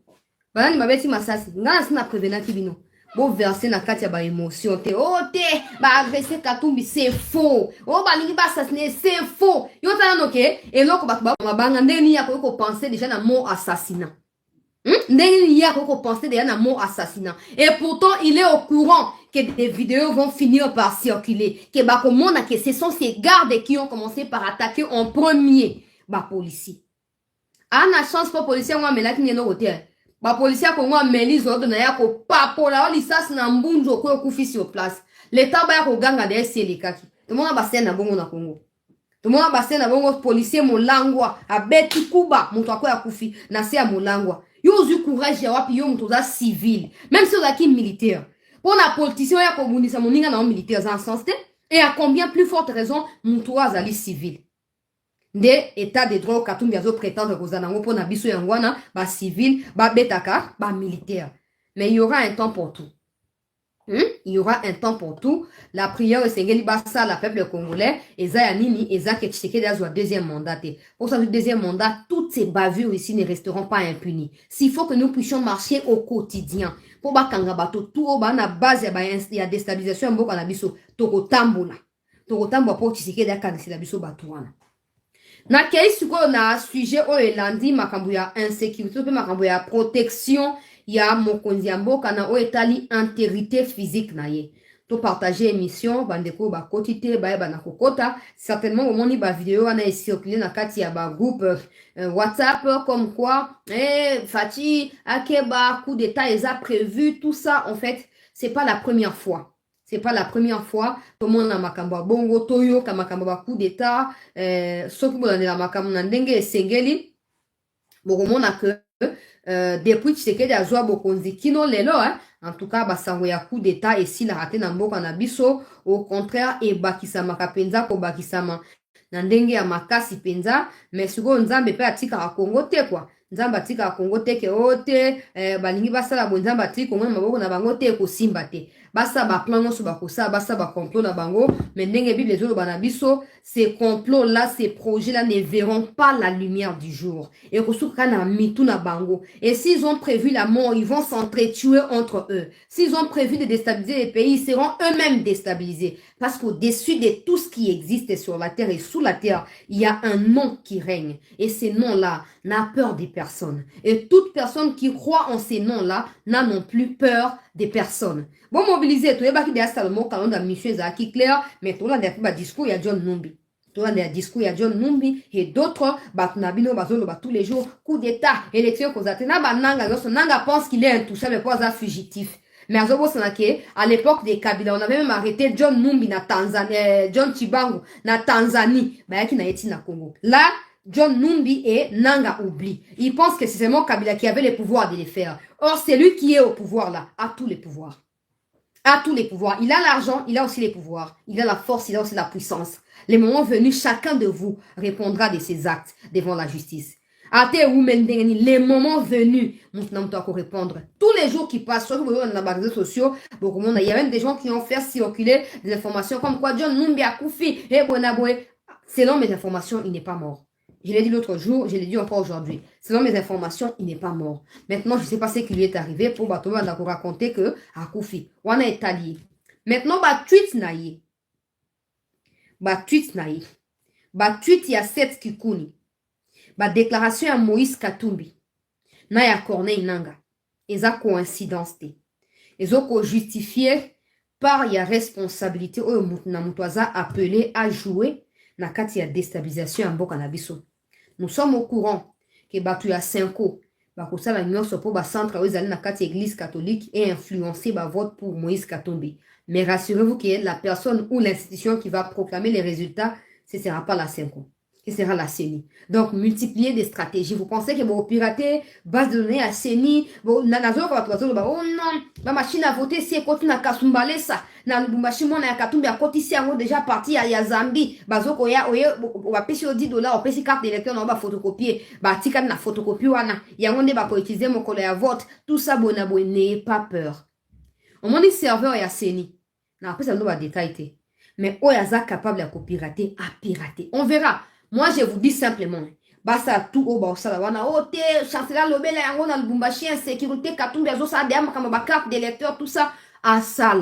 banani babeti masasi ngai nasi na prévenaki bino boverse na kati ya baémotion te o te baagrese Katumbi c'est faux o balingi baassassine c'est faux yo tala noke eloko bato babanga ndenge nini ya koki kopense déjà na mot assassinat ndenge nini ya koki kopense déjà na mot assassinat et pourtant il est au courant que des vidéos vont finir par circuler que bakomona que ce sont ces gardes qui ont commencé par attaquer en premier policier ana chance po policier ngo amelaki neno kote policier kongo ameli zodo na ya kopapola o lisasi na mbunzo ko okufi sur place l'état ba ya koganga de eselekaki tomona basene na bongo na Congo tomona basene na bongo policier molangwa abeti kuba mutu akoya kufi na se ya molangwa yo zu courage ya wapi yo mutu za civil même si ozaki militaire pour na politicien ya kobundisa moninga na militaire en sens te et à combien plus forte raison mutu azali civil nde état de droit Katumbi azo prétendre kozana ngo pona biso yangwana ba civil ba betaka ba militaire mais il y aura un temps pour tout il y aura un temps pour tout la prière esengeli basa la peuple congolais eza ya nini eza ke Tshisekedi azwa deuxième mandat te pour ça le deuxième mandat toutes ces bavures ici ne resteront pas impunies s'il faut que nous puissions marcher au quotidien pour bakanga bato tout ba na base ya déstabilisation ya mboka na biso tokotambola po Tshisekedi akanisela biso bato wana na kei sikoyo na sujet oyo elandi makambo ya insécurité pe makambo ya protection ya mokonzi ya mboka na oyo etali intégrité physique na ye to partager émission bandeko bakoti te bayeba na kokota certainement omoni ba vidéo wana esircule na kati ya ba groupe WhatsApp comme quoi Fati akeba coup d'état eza prévu tout ça en fait c'est pas la première fois. C'est pas la première fois tout le monde na makambo bongo toyo ka makambo ba coup d'état soki bolande la makambo na ndenge esengeli bokomona que depuis Tshisekedi azwa bokonzi kino lelo en tout cas basango ya coup d'état esila raté na mboka na biso au contraire ebakisama kapenza ko bakisama na ndenge ya makasi penza mais siko nzambe pe atika Kongo te quoi nzambe atika Kongo te ke ote balingi basala bonzambe atika Kongo maboko na bango te ko simba te basa ba plan nyonso bakosa basa ba complot na bango mais ndenge bible ezoloba na biso ces complots là ces projets là ne verront pas la lumière du jour et kosuka na mitu na bango et s'ils ont prévu la mort ils vont s'entretuer entre eux s'ils ont prévu de déstabiliser les pays ils seront eux-mêmes déstabilisés parce qu'au-dessus de tout ce qui existe sur la terre et sous la terre il y a un nom qui règne et ces noms là n'a peur des personnes et toute personne qui croit en ces noms là n'a non plus peur des personnes. Bon mobiliser tout yebaki de Salomo kalonda mission ezaki clair mais tout là ba discours ya John Numbi. Tout là discours ya John Numbi et d'autres batunabino bazolo ba tous les jours coup d'état élection kozatena bananga lorsque nanga pense qu'il est intouchable pour un fugitif. Mais à l'époque des Kabila, on avait même arrêté John Numbi na Tanzanie, John Chibangu na Tanzanie, bayaki na eti na Congo. Là John Numbi et Nanga oublie. Il pense que c'est seulement Kabila qui avait le pouvoir de les faire. Or, c'est lui qui est au pouvoir là, a tous les pouvoirs. a tous les pouvoirs. Il a l'argent, il a aussi les pouvoirs. Il a la force, il a aussi la puissance. Les moments venus, chacun de vous répondra de ses actes devant la justice. Les moments venus, maintenant, on doit répondre. Tous les jours qui passent, sur les réseaux sociaux, il y a même des gens qui ont fait circuler des informations comme quoi John Numbi a Koufi, selon mes informations, il n'est pas mort. Je l'ai dit l'autre jour, je l'ai dit encore aujourd'hui. Selon mes informations, il n'est pas mort. Maintenant, je ne sais pas ce qui lui est arrivé pour Batoba de raconter que Akoufi, on est allié. Maintenant, tweet naïe. Tweet naïe. Tweet il y a 7 kikuni. Déclaration à Moïse Katumbi. Na ya Corneille Nanga. Eza coïncidence te. Ezo ko justifié par ya responsabilité oyo na mutwaza appelé à jouer na kati ya déstabilisation ya mboka na biso. Nous sommes au courant que batu ya 5 bakosala nyonso po ba centre oyo ezali na kati église catholique et influencer ba vote pour Moïse Katumbi. Mais rassurez-vous que la personne ou l'institution qui va proclamer les résultats, ce ne sera pas la 5. Ce sera la CENI. Donc, multiplier des stratégies. Vous pensez que vous piratez base de données à CENI, oh non, la machine à voter, si elle continue à Kasumbale ça, la machine à Katumbi a cotisé déjà parti à Zambie, bazoko ya, on va payer $10, on paye carte d'électeur, on va photocopier, tika na photocopie, il y a un débat pour utiliser mon collègue à vote, tout ça, n'ayez pas peur. On m'a dit serveur et à CENI. Après, ça nous va détailler. Mais Oyaza capable à pirater, à pirater. On verra. Moi, je vous dis simplement, basta tout au bas, ça wana ote, chancelier Lobela yango na Lubumbashi, insécurité, Katumbi azo sa dem comme carte d'électeur, tout ça, à ça.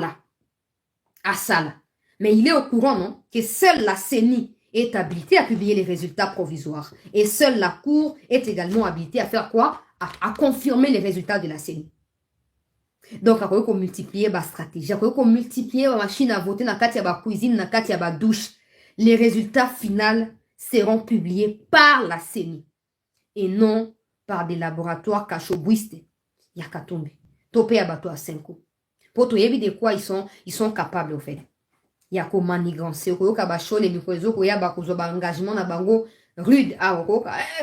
Mais il est au courant, non, que seule la CENI est habilitée à publier les résultats provisoires. Et seule la Cour est également habilitée à faire quoi? À confirmer les résultats de la CENI. Donc, il faut multiplier la stratégie, il faut multiplier la machine à voter, dans la cuisine, dans la douche. Les résultats finaux seront publiés par la CENI et non par des laboratoires cachobouistes. Il y a Katumbi. Topé à bateau à 5 ans. Pour tout de quoi ils sont capables, au fait. Il y a comme manigance. Il y a bacho les microésos, il y a engagement na bango rude. Ah,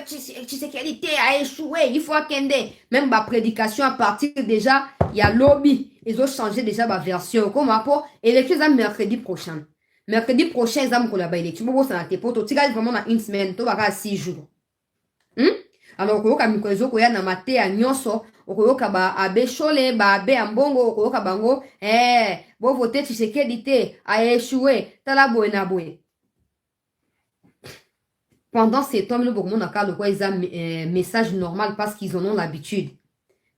tu sais qualité a échoué. Il faut attendre. Même ma prédication à partir déjà, il y a lobby. Ils ont changé déjà ma version. Comme pour élection mercredi prochain. Mercredi prochain, ils vont la élection. Bon, ça n'a pas été pour toi. Tu gagnes vraiment une semaine. Tu vas 6 jours. Alors, on va mikozo ko ya na mate a nyonso, okoyoka ba abe chole, ba abe ambongo, okoyoka bango, bo voter Tshisekedi te, a échoué, tala boé na boé. Pendant ces temps, le Bourgmont a le quoi ils ont un message normal parce qu'ils en ont l'habitude.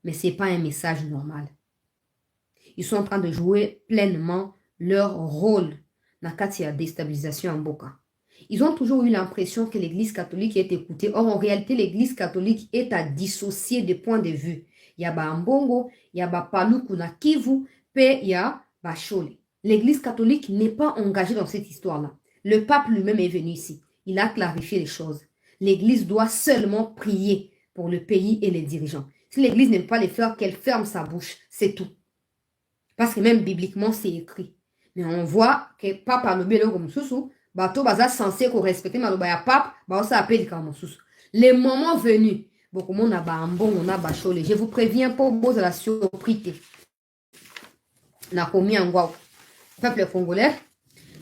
Mais ce n'est pas un message normal. Ils sont en train de jouer pleinement leur rôle dans la déstabilisation en Boka. Ils ont toujours eu l'impression que l'Église catholique est écoutée. Or, en réalité, l'Église catholique est à dissocier des points de vue. Il y a Mbongo, il y a Paluku na Kivu, puis il y a Chole. L'Église catholique n'est pas engagée dans cette histoire-là. Le pape lui-même est venu ici. Il a clarifié les choses. L'Église doit seulement prier pour le pays et les dirigeants. Si l'Église n'aime pas les faire, qu'elle ferme sa bouche. C'est tout. Parce que même bibliquement, c'est écrit. Mais on voit que Pape a nommé le Gomususu. Bato baza censé qu'on respecte maloba ya pape, ba ça appelle kamosus. Les moments venus, beaucoup mon a ba ambon, on a ba chole. Je vous préviens pour vos la surprise. Na komi angwa. Peuple congolais,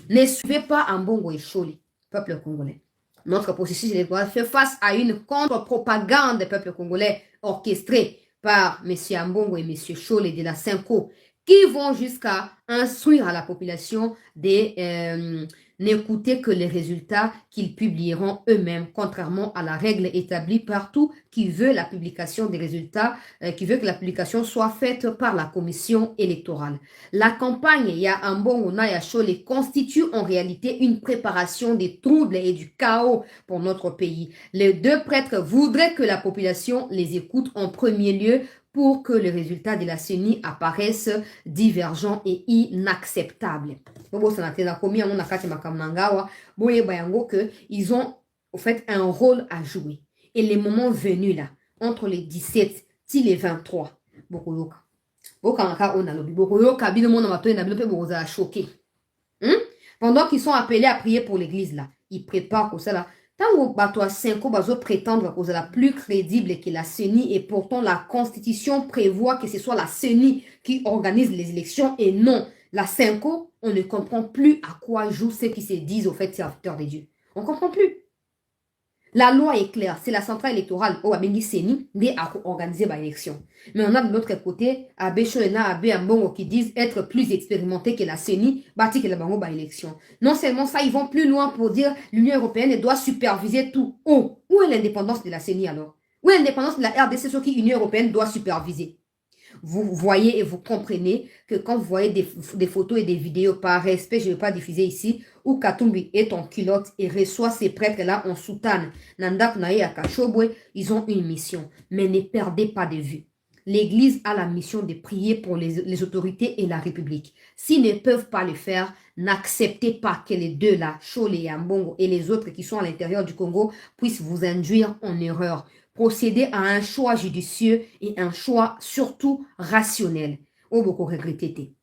ne suivez pas ambongo et chole. Peuple congolais. Notre processus électoral fait face à une contre-propagande des peuples congolais orchestrée par M. Ambongo et M. Chole de la Cinco, qui vont jusqu'à instruire à la population des n'écoutez que les résultats qu'ils publieront eux-mêmes, contrairement à la règle établie partout qui veut la publication des résultats, qui veut que la publication soit faite par la commission électorale. La campagne Ya Ambongo Naya Chole constitue en réalité une préparation des troubles et du chaos pour notre pays. Les deux prêtres voudraient que la population les écoute en premier lieu pour que les résultats de la CENI apparaissent divergents et inacceptables. Ils ont en fait un rôle à jouer. Et les moments venus là, entre les 17 et les 23, pendant qu'ils sont appelés à prier pour l'église là, ils préparent pour ça là, Tant bato à 5 ans, bazo prétendre que la plus crédible que la CENI et pourtant la Constitution prévoit que ce soit la CENI qui organise les élections et non la 5 ans, on ne comprend plus à quoi jouent ceux qui se disent au fait serviteurs de Dieu. On ne comprend plus. La loi est claire, c'est la centrale électorale au Abengi Seni de organiser l'élection. Mais on a de l'autre côté Abbé Cholena, Abbé Ambongo qui disent être plus expérimentés que la CENI, bâti que la bango élection. Non seulement ça, ils vont plus loin pour dire l'Union européenne doit superviser tout. Oh, où est l'indépendance de la CENI alors? Où est l'indépendance de la RDC sur qui l'Union européenne doit superviser? Vous voyez et vous comprenez que quand vous voyez des photos et des vidéos, par respect, je ne vais pas diffuser ici, où Katumbi est en culotte et reçoit ces prêtres-là en soutane, Nandak Nae à Kachobwe, ils ont une mission. Mais ne perdez pas de vue. L'Église a la mission de prier pour les autorités et la République. S'ils ne peuvent pas le faire, n'acceptez pas que les deux là, Chole et Ambongo et les autres qui sont à l'intérieur du Congo puissent vous induire en erreur. Procéder à un choix judicieux et un choix surtout rationnel. Au beaucoup regretté.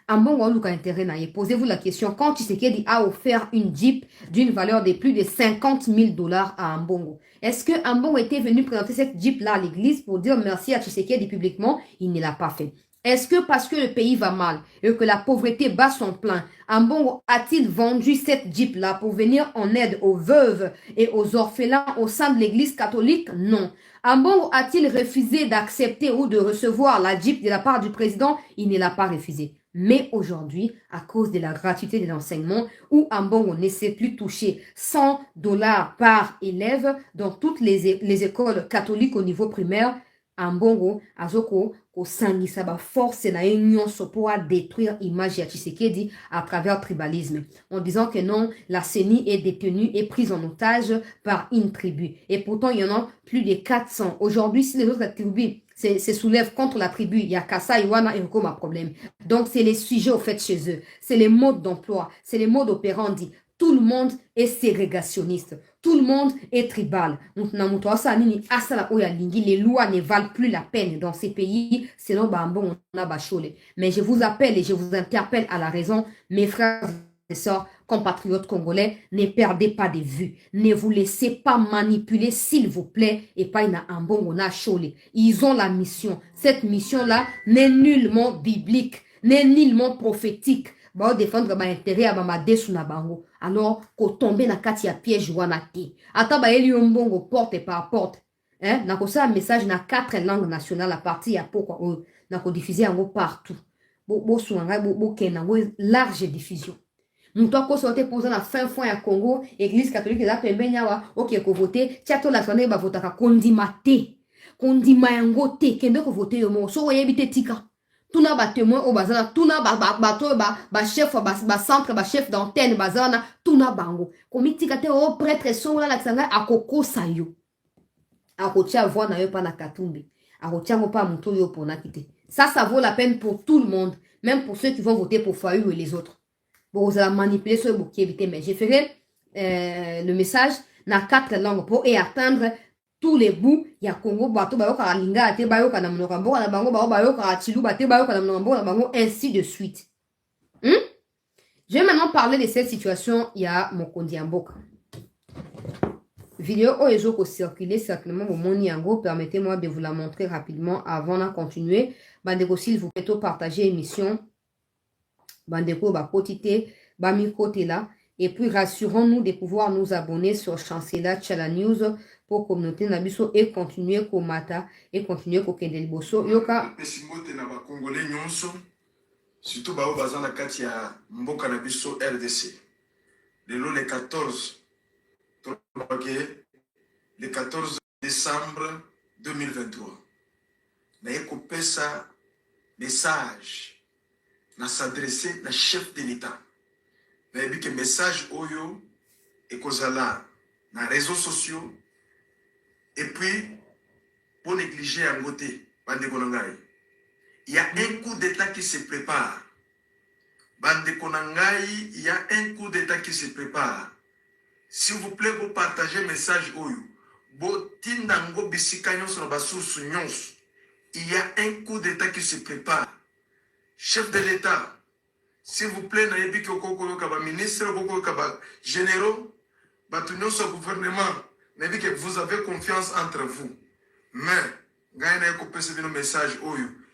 Ambongo Luka intérêt posez-vous la question, quand Tshisekedi a offert une Jeep d'une valeur de plus de 50 000 $ à Ambongo, est-ce que Ambongo était venu présenter cette Jeep-là à l'église pour dire merci à Tshisekedi publiquement? Il ne l'a pas fait. Est-ce que parce que le pays va mal et que la pauvreté bat son plein, Ambongo a-t-il vendu cette Jeep-là pour venir en aide aux veuves et aux orphelins au sein de l'église catholique? Non. Ambongo a-t-il refusé d'accepter ou de recevoir la Jeep de la part du président? Il ne l'a pas refusé. Mais aujourd'hui, à cause de la gratuité de l'enseignement, où Ambongo ne sait plus toucher 100 $ par élève dans toutes les écoles catholiques au niveau primaire, Ambongo, Azoko, Kosangisa ba force na union pour détruire l'image de Tshisekedi à travers tribalisme, en disant que non, la CENI est détenue et prise en otage par une tribu. Et pourtant, il y en a plus de 400. Aujourd'hui, si les autres tribus se soulèvent contre la tribu, il y a Kassa, Iwana et Nkoma problème. Donc, c'est les sujets au fait chez eux. C'est les modes d'emploi, c'est les modes opérandi. Tout le monde est ségrégationniste. Tout le monde est tribal. Les lois ne valent plus la peine dans ces pays, selon Bambon, on a bacholé. Mais je vous appelle et je vous interpelle à la raison, mes frères et sœurs, compatriotes congolais, ne perdez pas de vue. Ne vous laissez pas manipuler, s'il vous plaît, et pas un bon on a cholé. Ils ont la mission. Cette mission-là n'est nullement biblique, n'est nullement prophétique. Ba défendre ma intérêt à ma desu na bango. Alors, ko tomber na kati ya piège wana te. Ata ba eli mbongo porte par porte. Hein? Na ko sa un message na 4 langues nationales à partir ya pourquoi na ko diffuser yango partout. Bo suanga bo kenango large diffusion. Muto ko sorte poser na fin fond ya Congo, église catholique la pembenya wa OK ko voter, tiato la sonne ba votaka kondima te. Kondima yango te kende ko voter yo mo. So oyebite tika. Tuna ba témoin au bazana, tuna ba chef ba centre ba chef d'antenne bazana, tuna bango. Komiti kate o prêtre son la tsanga akoko sayo. Akotia voix na yo pa na Katumbi. Akotia mo pa muto yo pona kite. Ça vaut la peine pour tout le monde, même pour ceux qui vont voter pour Fayou et les autres. Bon, vous allez manipuler ce bouquet éviter, mais j'ai fait le message na 4 langues pour y atteindre tous les bouts. Il y a Congo, bato, bayo ka linga, ate bayo ka na mnokambo, na bango, bayo ka chilu, bate bayo ka na mnokambo, na bango, ainsi de suite. Je vais maintenant parler de cette situation. Il y a Mokondi Amboka. Vidéo oezo ko circuler certainement au moni yango. Permettez-moi de vous la montrer rapidement avant de continuer. Bandeko, s'il vous plaît, partager l'émission. Bandeko, ba kotite, ba mi kote là. Et puis, rassurons-nous de pouvoir nous abonner sur Chancela Chala News pour communauté Nabiso et continuer Komata et continuer Kokendel Bosso. Yoka. Surtout bao bazana kati ya mboka na biso RDC. Le 14 le 14 décembre 2023. Na yeko pesa message na s'adresser na chef de l'État. Na yebi que message oyo ekozala na réseaux sociaux et puis pour négliger en côté bande konangai. Il y a un coup d'État qui se prépare. Bande konangai, il y a un coup d'État qui se prépare. S'il vous plaît, vous partagez le message oyo. Bo tindango bisikanyo sur la source nyons. Il y a un coup d'État qui se prépare. Chef de l'État, s'il vous plaît, n'ayez pas que koko kaba ministre, koko kaba généraux, Batunyo ce gouvernement, n'a dit que vous avez confiance entre vous. Mais, Gaïna a coupé ce message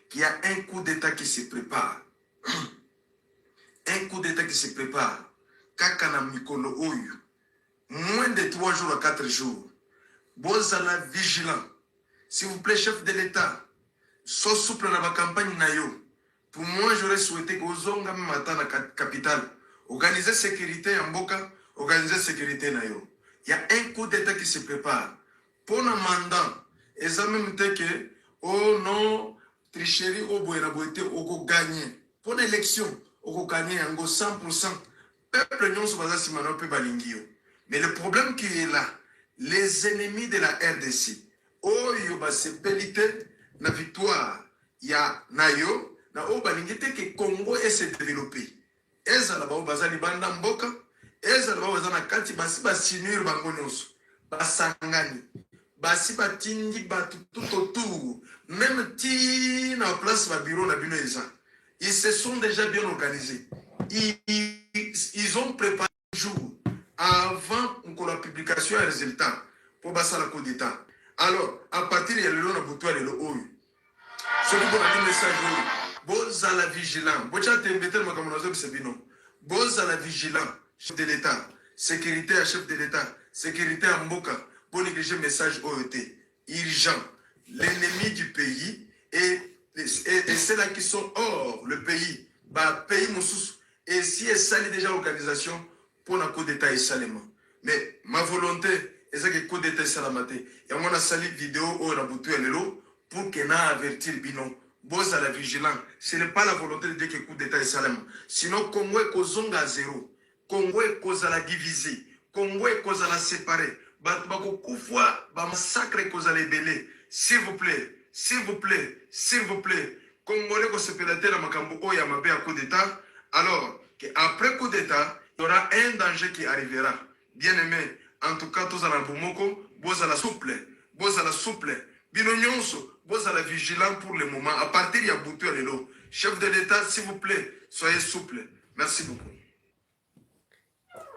qu'il y a un coup d'État qui se prépare. Un coup d'État qui se prépare. Kakana Mikolo Oyu. Moins de 3 jours à 4 jours. Bozala vigilant. S'il vous plaît, chef de l'État, sois souple dans la campagne Nayo. Pour moi, j'aurais souhaité que vous ayez matin la capitale. Organiser sécurité en Boka, organiser sécurité Nayo. Il y a un coup d'État qui se prépare. Pour un mandat, et ça même que, oh non, tricherie, au boéraboité, au gagner. Pour l'élection, au gagner, en 100%. Peuple, non, c'est pas si maintenant peut balingio. Mais le problème qui est là, les ennemis de la RDC, oh, il va se péliter la victoire. Il y a Nayo, na o balingite que Congo est se développer. Eza la ba bazali banda mboka, eza la ba bazana kati basi ba sinir bango nyonso. Basangani. Basi ba tindi ba tout autour. Même ti na place ba bureau na bino eza. Ils se sont déjà bien organisés. Ils ont préparé un jour avant la publication des résultats pour passer la coup d'État. Alors, à partir de l'eau, on a le haut. Ce qui est un message, vous à la vigilance. Vous avez été invité à vous à la vigilance, chef de l'État, sécurité à chef de l'État, sécurité à Mboka, pour négliger le message OET. Urgent. L'ennemi du pays et ceux-là qui sont hors le pays, bah, pays Moussous, et si ça est déjà organisation pour un coup d'État et salement. Mais ma volonté, c'est que le coup d'État est salamate. Et on a sali vidéo où on a bouté pour qu'on a averti le binon. Boz à la vigilance. Ce n'est pas la volonté de dire que le coup d'État est salement. Sinon, Congo est causé à zéro. Congo est causé à la diviser. Congo est causé à la séparer. Beaucoup fois, massacre est causé à les belés. S'il vous plaît, s'il vous plaît, s'il vous plaît. Congolais qui se pélater dans Makambo, il y a un coup d'État. Alors, après coup d'État, il y aura un danger qui arrivera. Bien aimé, en tout cas, tous à la Boumoko, vous à la souple, Binonyonso, vous à la vigilance pour le moment. À partir de Yaboutou et Lelo, chef de l'État, s'il vous plaît, soyez souple. Merci beaucoup.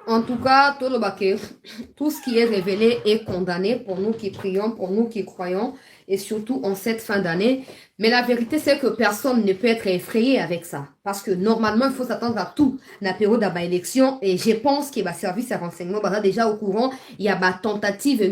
En tout cas, tout ce qui est révélé est condamné pour nous qui prions, pour nous qui croyons, et surtout en cette fin d'année. Mais la vérité, c'est que personne ne peut être effrayé avec ça. Parce que normalement, il faut s'attendre à tout. La période d'élection, et je pense qu'il y a service à renseignement, déjà au courant, il y a une tentative,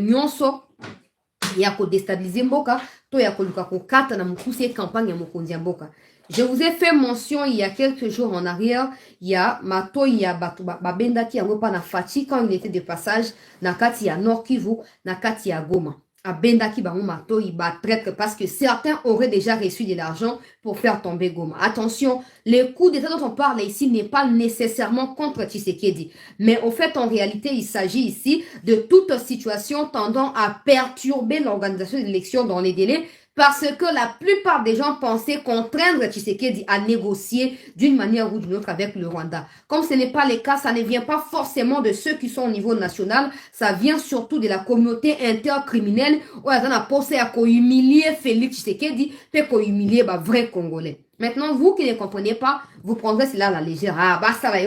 il y a pour déstabiliser Mboka, il y a pour kata na mukuse campagne ya mokonzi Mboka. Je vous ai fait mention il y a quelques jours en arrière, il y a Mato, il y a Babenda qui a pas na Fati quand il était de passage, na kati ya Nord Kivu, na kati ya Goma. A Benda qui ba Mato, il bat traître parce que certains auraient déjà reçu de l'argent pour faire tomber Goma. Attention, le coup d'État dont on parle ici n'est pas nécessairement contre Tshisekedi. Mais au fait, en réalité, il s'agit ici de toute situation tendant à perturber l'organisation de l'élection dans les délais. Parce que la plupart des gens pensaient contraindre Tshisekedi à négocier d'une manière ou d'une autre avec le Rwanda. Comme ce n'est pas le cas, ça ne vient pas forcément de ceux qui sont au niveau national, ça vient surtout de la communauté intercriminelle où ils ont pensé à humilier Félix Tshisekedi et à humilier les vrais Congolais. Maintenant, vous qui ne comprenez pas, vous prendrez cela à la légère. Ah, bah ça va y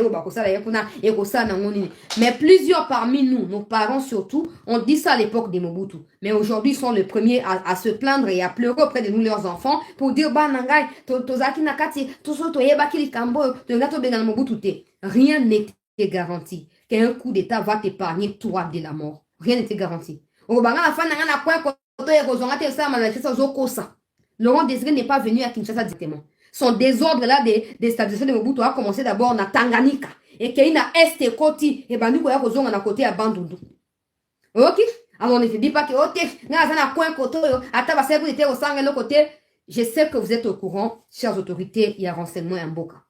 mais plusieurs parmi nous, nos parents surtout, ont dit ça à l'époque des Mobutu. Mais aujourd'hui, ils sont les premiers à se plaindre et à pleurer auprès de nous, leurs enfants, pour dire, bah, nangai, tozaki nakati, tosoto yebaki likambo, togato benga Mobutu. Rien n'était garanti qu'un coup d'État va t'épargner toi de la mort. Rien n'était garanti. Laurent Désiré n'est pas venu à Kinshasa directement. Son désordre-là de déstabilisation de Mobutu a commencé d'abord na Tanganyika. Et qu'il y a Est Koti, et ben nous, on a côté à Bandundu. Ok? Alors, on ne se dit pas que, ok, je sais que vous êtes au courant, chères autorités, il y a renseignement en Mboka.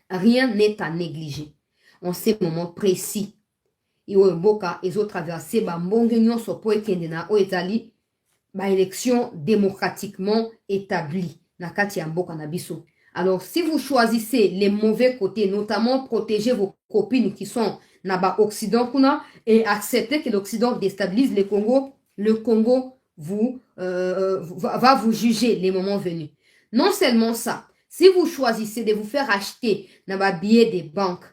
Rien n'est à négliger. En ces moments précis, il y a Mboka, ils ont traversé, Mbongenyon, Sopo et Kendena, Oetali, élection démocratiquement établie. Alors, si vous choisissez les mauvais côtés, notamment protéger vos copines qui sont dans l'Occident et accepter que l'Occident déstabilise le Congo va vous juger les moments venus. Non seulement ça, si vous choisissez de vous faire acheter dans les billets des banques,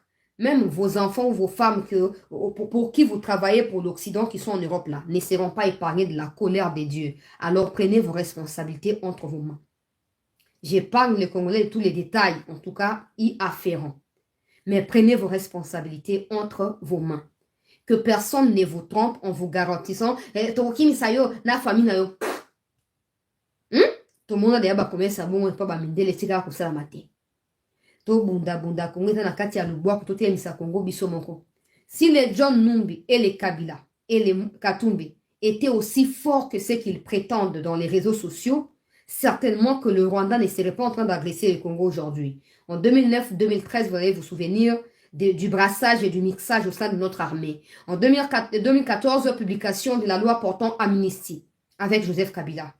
même vos enfants ou vos femmes pour qui vous travaillez pour l'Occident qui sont en Europe là, ne seront pas épargnés de la colère des dieux. Alors prenez vos responsabilités entre vos mains. J'épargne les Congolais de tous les détails, en tout cas y afférents. Mais prenez vos responsabilités entre vos mains. Que personne ne vous trompe en vous garantissant na famille na yo. Tout le monde a déjà commencé à bon pas mindele tika ko sala maté. To bunda Congo na kati ya lubwa ko tote misa Congo biso moko. Si les John Numbi et les Kabila et les Katumbi étaient aussi forts que ce qu'ils prétendent dans les réseaux sociaux, certainement que le Rwanda ne serait pas en train d'agresser le Congo aujourd'hui. En 2009-2013, vous allez vous souvenir du brassage et du mixage au sein de notre armée. En 2014, publication de la loi portant amnistie avec Joseph Kabila.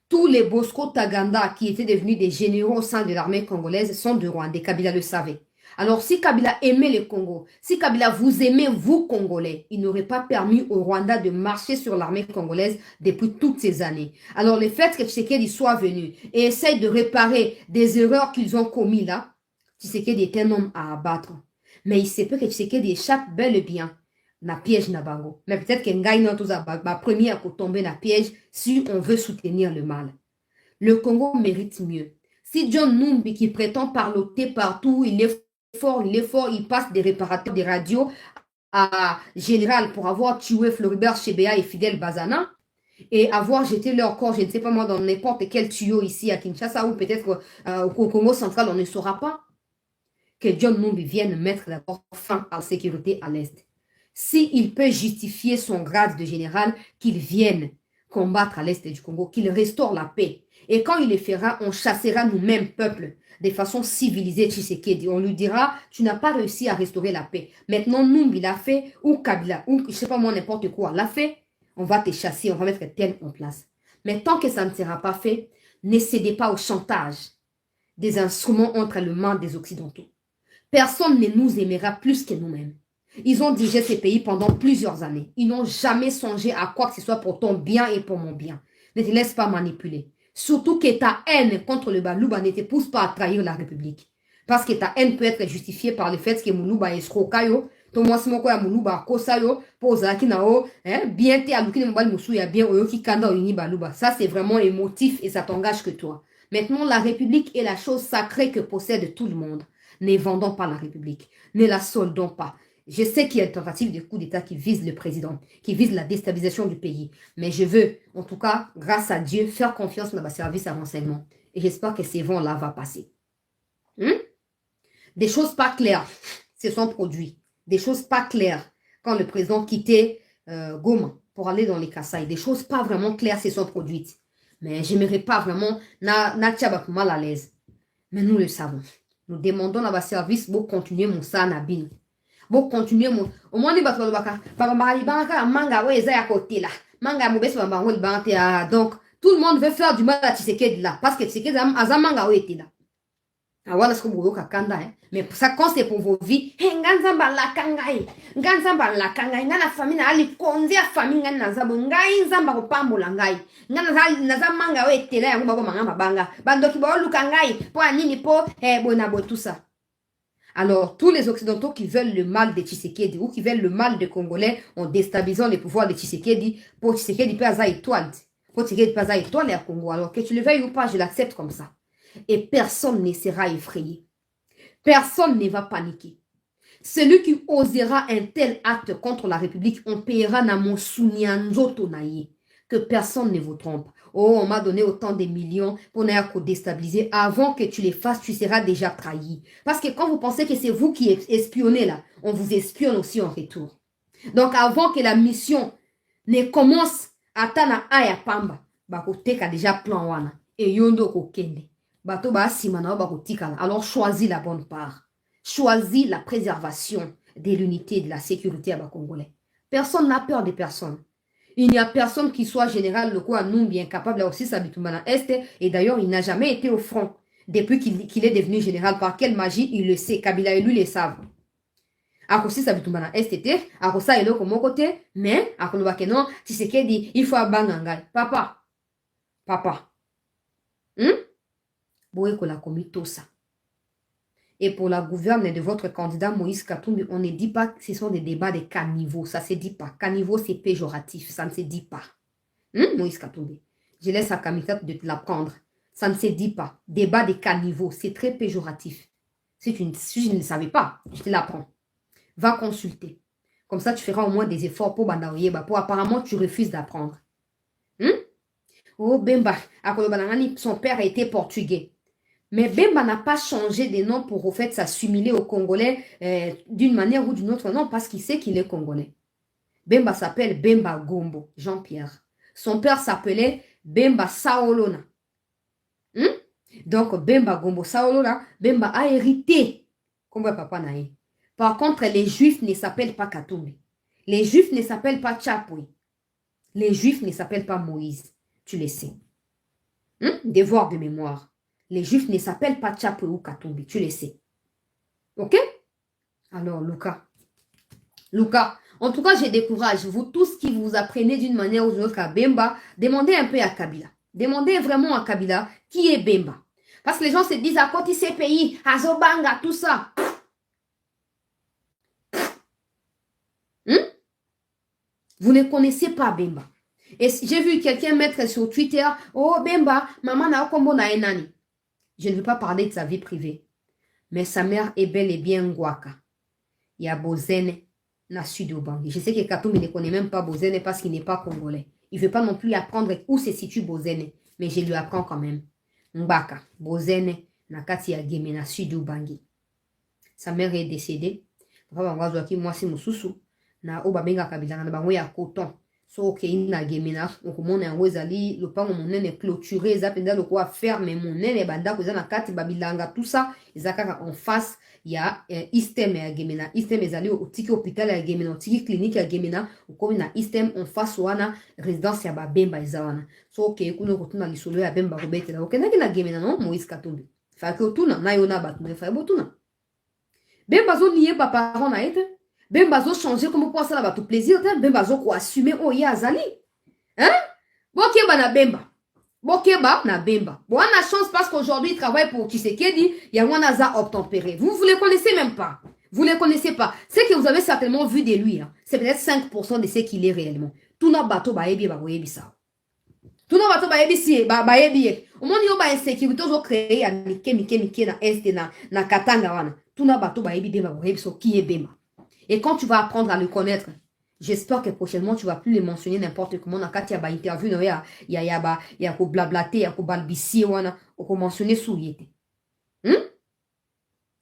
Tous les Bosco Taganda qui étaient devenus des généraux au sein de l'armée congolaise sont de Rwandais. Kabila le savait. Alors si Kabila aimait le Congo, si Kabila vous aimait, vous Congolais, il n'aurait pas permis au Rwanda de marcher sur l'armée congolaise depuis toutes ces années. Alors le fait que Tshisekedi soit venu et essaye de réparer des erreurs qu'ils ont commises là, Tshisekedi est un homme à abattre. Mais il se peut que Tshisekedi échappe bel et bien na piège na bango. Mais peut-être que Ngai Nantoza va premier à tomber na piège si on veut soutenir le mal. Le Congo mérite mieux. Si John Numbi qui prétend parloter partout, il est fort, il passe des réparateurs des radios à Général pour avoir tué Floribert Chebeya et Fidel Bazana et avoir jeté leur corps, je ne sais pas moi, dans n'importe quel tuyau ici à Kinshasa ou peut-être au Congo central, on ne saura pas. Que John Numbi vienne mettre d'abord fin à la sécurité à l'Est. S'il peut justifier son grade de général, qu'il vienne combattre à l'Est du Congo, qu'il restaure la paix. Et quand il le fera, on chassera nous-mêmes, peuple, de façon civilisée Tshisekedi. On lui dira, tu n'as pas réussi à restaurer la paix. Maintenant, Numbi l'a fait, ou Kabila, ou je ne sais pas moi, n'importe quoi l'a fait, on va te chasser, on va mettre tel en place. Mais tant que ça ne sera pas fait, ne cédez pas au chantage des instruments entre les mains des Occidentaux. Personne ne nous aimera plus que nous-mêmes. Ils ont dirigé ces pays pendant plusieurs années. Ils n'ont jamais songé à quoi que ce soit pour ton bien et pour mon bien. Ne te laisse pas manipuler. Surtout que ta haine contre le Balouba ne te pousse pas à trahir la République. Parce que ta haine peut être justifiée par le fait que Moulouba est escrocayo, Thomas Simoko ya Moulouba kosayo, posaki nao, bien te aluki ne mbali musu ya bien oyoki kanda oyini Balouba. Ça c'est vraiment émotif et ça t'engage que toi. Maintenant, la République est la chose sacrée que possède tout le monde. Ne vendons pas la République. Ne la soldons pas. Je sais qu'il y a une tentative de coup d'État qui vise le président, qui vise la déstabilisation du pays. Mais je veux, en tout cas, grâce à Dieu, faire confiance dans ma service à renseignement. Et j'espère que ces vents-là vont passer. Des choses pas claires se sont produites. Des choses pas claires quand le président quittait Goma pour aller dans les Kasaï. Des choses pas vraiment claires se sont produites. Mais je n'aimerais pas vraiment na mal à l'aise. Mais nous le savons. Nous demandons à ma service pour continuer mon sanabin. Pour continuer mon. Au moins, les bateaux de Baka. Manga, ouais, ça à côté là. Manga, mauvais, donc, tout le monde veut faire du mal à Tshisekedi là. Parce que Tshisekedi, Azamanga, ouais, était là. Ah, voilà ce que vous voulez, mais ça, quand c'est pour vos vies, Nganzamba la kangai. Nganzamba la kangai. Ngana famille, ali konzi a famille, ngana zabo. Ngai, nzamba ko pambo la ngai. Ngana nazamanga, ouais, était là, yango bako mangamba banga. Bandoki bo lukangai. Po anini po, bonabo, tout ça. Alors, tous les Occidentaux qui veulent le mal de Tshisekedi ou qui veulent le mal des Congolais en déstabilisant les pouvoirs de Tshisekedi, pour Tshisekedi pas à étoile. Pour Tshisekedi pas à étoile et à Congo. Alors, que tu le veuilles ou pas, je l'accepte comme ça. Et personne ne sera effrayé. Personne ne va paniquer. Celui qui osera un tel acte contre la République, on payera Namo Sunyanzoto Naye. Que personne ne vous trompe. Oh, on m'a donné autant de millions pour ne déstabiliser. Avant que tu les fasses, tu seras déjà trahi. Parce que quand vous pensez que c'est vous qui espionnez là, on vous espionne aussi en retour. Donc avant que la mission ne commence, Atana Aya Pamba, Bakoteka déjà plan wana. Et Yondo Kokende. Bato ba simana bakotika. Alors choisis la bonne part. Choisis la préservation de l'unité et de la sécurité à Congolais. Personne n'a peur de personne. Il n'y a personne qui soit général, le quoi, nous, bien capable, aussi s'habituer Est, et d'ailleurs, il n'a jamais été au front, depuis qu'il est devenu général. Par quelle magie, il le sait, Kabila et lui le savent. Akosi s'habituer Est était, Akosa est là comme mon côté, mais, Akonoba que non, si c'est qu'il dit, il faut abangangai. Papa. Boé ko la komi tout ça. et pour la gouverne de votre candidat Moïse Katumbi, on ne dit pas que ce sont des débats de caniveau. Ça ne se dit pas. Caniveau, c'est péjoratif. Ça ne se dit pas. Moïse Katumbi. Je laisse à Kamika de te l'apprendre. Ça ne se dit pas. Débat de caniveau, c'est très péjoratif. Si tu ne le savais pas, je te l'apprends. Va consulter. Comme ça, tu feras au moins des efforts pour Bandaoyeba. Pour apparemment, tu refuses d'apprendre. Oh, Bemba, son père a été portugais. Mais Bemba n'a pas changé de nom pour au fait s'assimiler aux Congolais d'une manière ou d'une autre. Non, parce qu'il sait qu'il est Congolais. Bemba s'appelle Bemba Gombo, Jean-Pierre. Son père s'appelait Bemba Saolona. Donc, Bemba Gombo Saolona, Bemba a hérité. Comme papa naï. Par contre, les Juifs ne s'appellent pas Katumbi. Les Juifs ne s'appellent pas Tchapoui. Les Juifs ne s'appellent pas Moïse. Tu le sais. Devoir de mémoire. Les Juifs ne s'appellent pas Tchapoui ou Katumbi. Tu le sais. Ok? Alors, Lucas, en tout cas, je décourage. Vous tous qui vous apprenez d'une manière ou d'une autre à Bemba, demandez un peu à Kabila. Demandez vraiment à Kabila qui est Bemba. Parce que les gens se disent à côté de ces pays, à Zobanga, tout ça. Vous ne connaissez pas Bemba. Et j'ai vu quelqu'un mettre sur Twitter, oh Bemba, maman n'a kombo na enani. Je ne veux pas parler de sa vie privée. Mais sa mère est bel et bien Ngwaka. Il y a Bozene, na Sud-Obangi. Je sais que Katumbi ne connaît même pas Bozene parce qu'il n'est pas congolais. Il ne veut pas non plus apprendre où se situe Bozene. Mais je lui apprends quand même. Mbaka, Bozene, na kati ya Geme, na Sud-Obangi. Sa mère est décédée. Papa Bangwazo moi c'est Moussousou. Na Obabenga Kabila, na bango ya coton. So ok, na Geme na, okomona yango ezali, lopango monene clôturé, ezapenda lokwa ferme monene, banda koza na kati babilanga, tout ça, ezakaka en face, il y a Istem ya Gemena. Istem ezali otiki hôpital ya Gemena, otiki clinique ya Gemena, okomi na Istem en face wana résidence ya Babemba ezawana. So ok, kuno kotuna lisolo ya Bemba robete la. Okendaki na Gemena non Moïse Katumbi. Faki otuna na yona batu me fa botuna. Bemba zo lié ba parents na ete. Bemba zo changer comme pour ça là ba tout plaisir, Bemba zo ko assumer o ya azali. Hein? Bokeba na Bemba. Bokeba na Bemba. Bon, on a chance parce qu'aujourd'hui, il travaille pour Tshisekedi. Il y a un hasard obtempéré. Vous ne les connaissez même pas. Vous ne les connaissez pas. Ce que vous avez certainement vu de lui, hein, c'est peut-être 5% de ce qu'il est réellement. Tout n'a bateau baebi baebi ça. Tout n'a bateau baebi si baebi. Au moment où ba insécurité ont créé à Mike na est na Katanga wana. Tout n'a bateau baebi baebi so qui est Bemba. Et quand tu vas apprendre à le connaître, j'espère que prochainement, tu ne vas plus les mentionner n'importe comment. Quand il y a une interview, il y a ko blablater, il y a ko balbisier, il ko mentionner sous yete.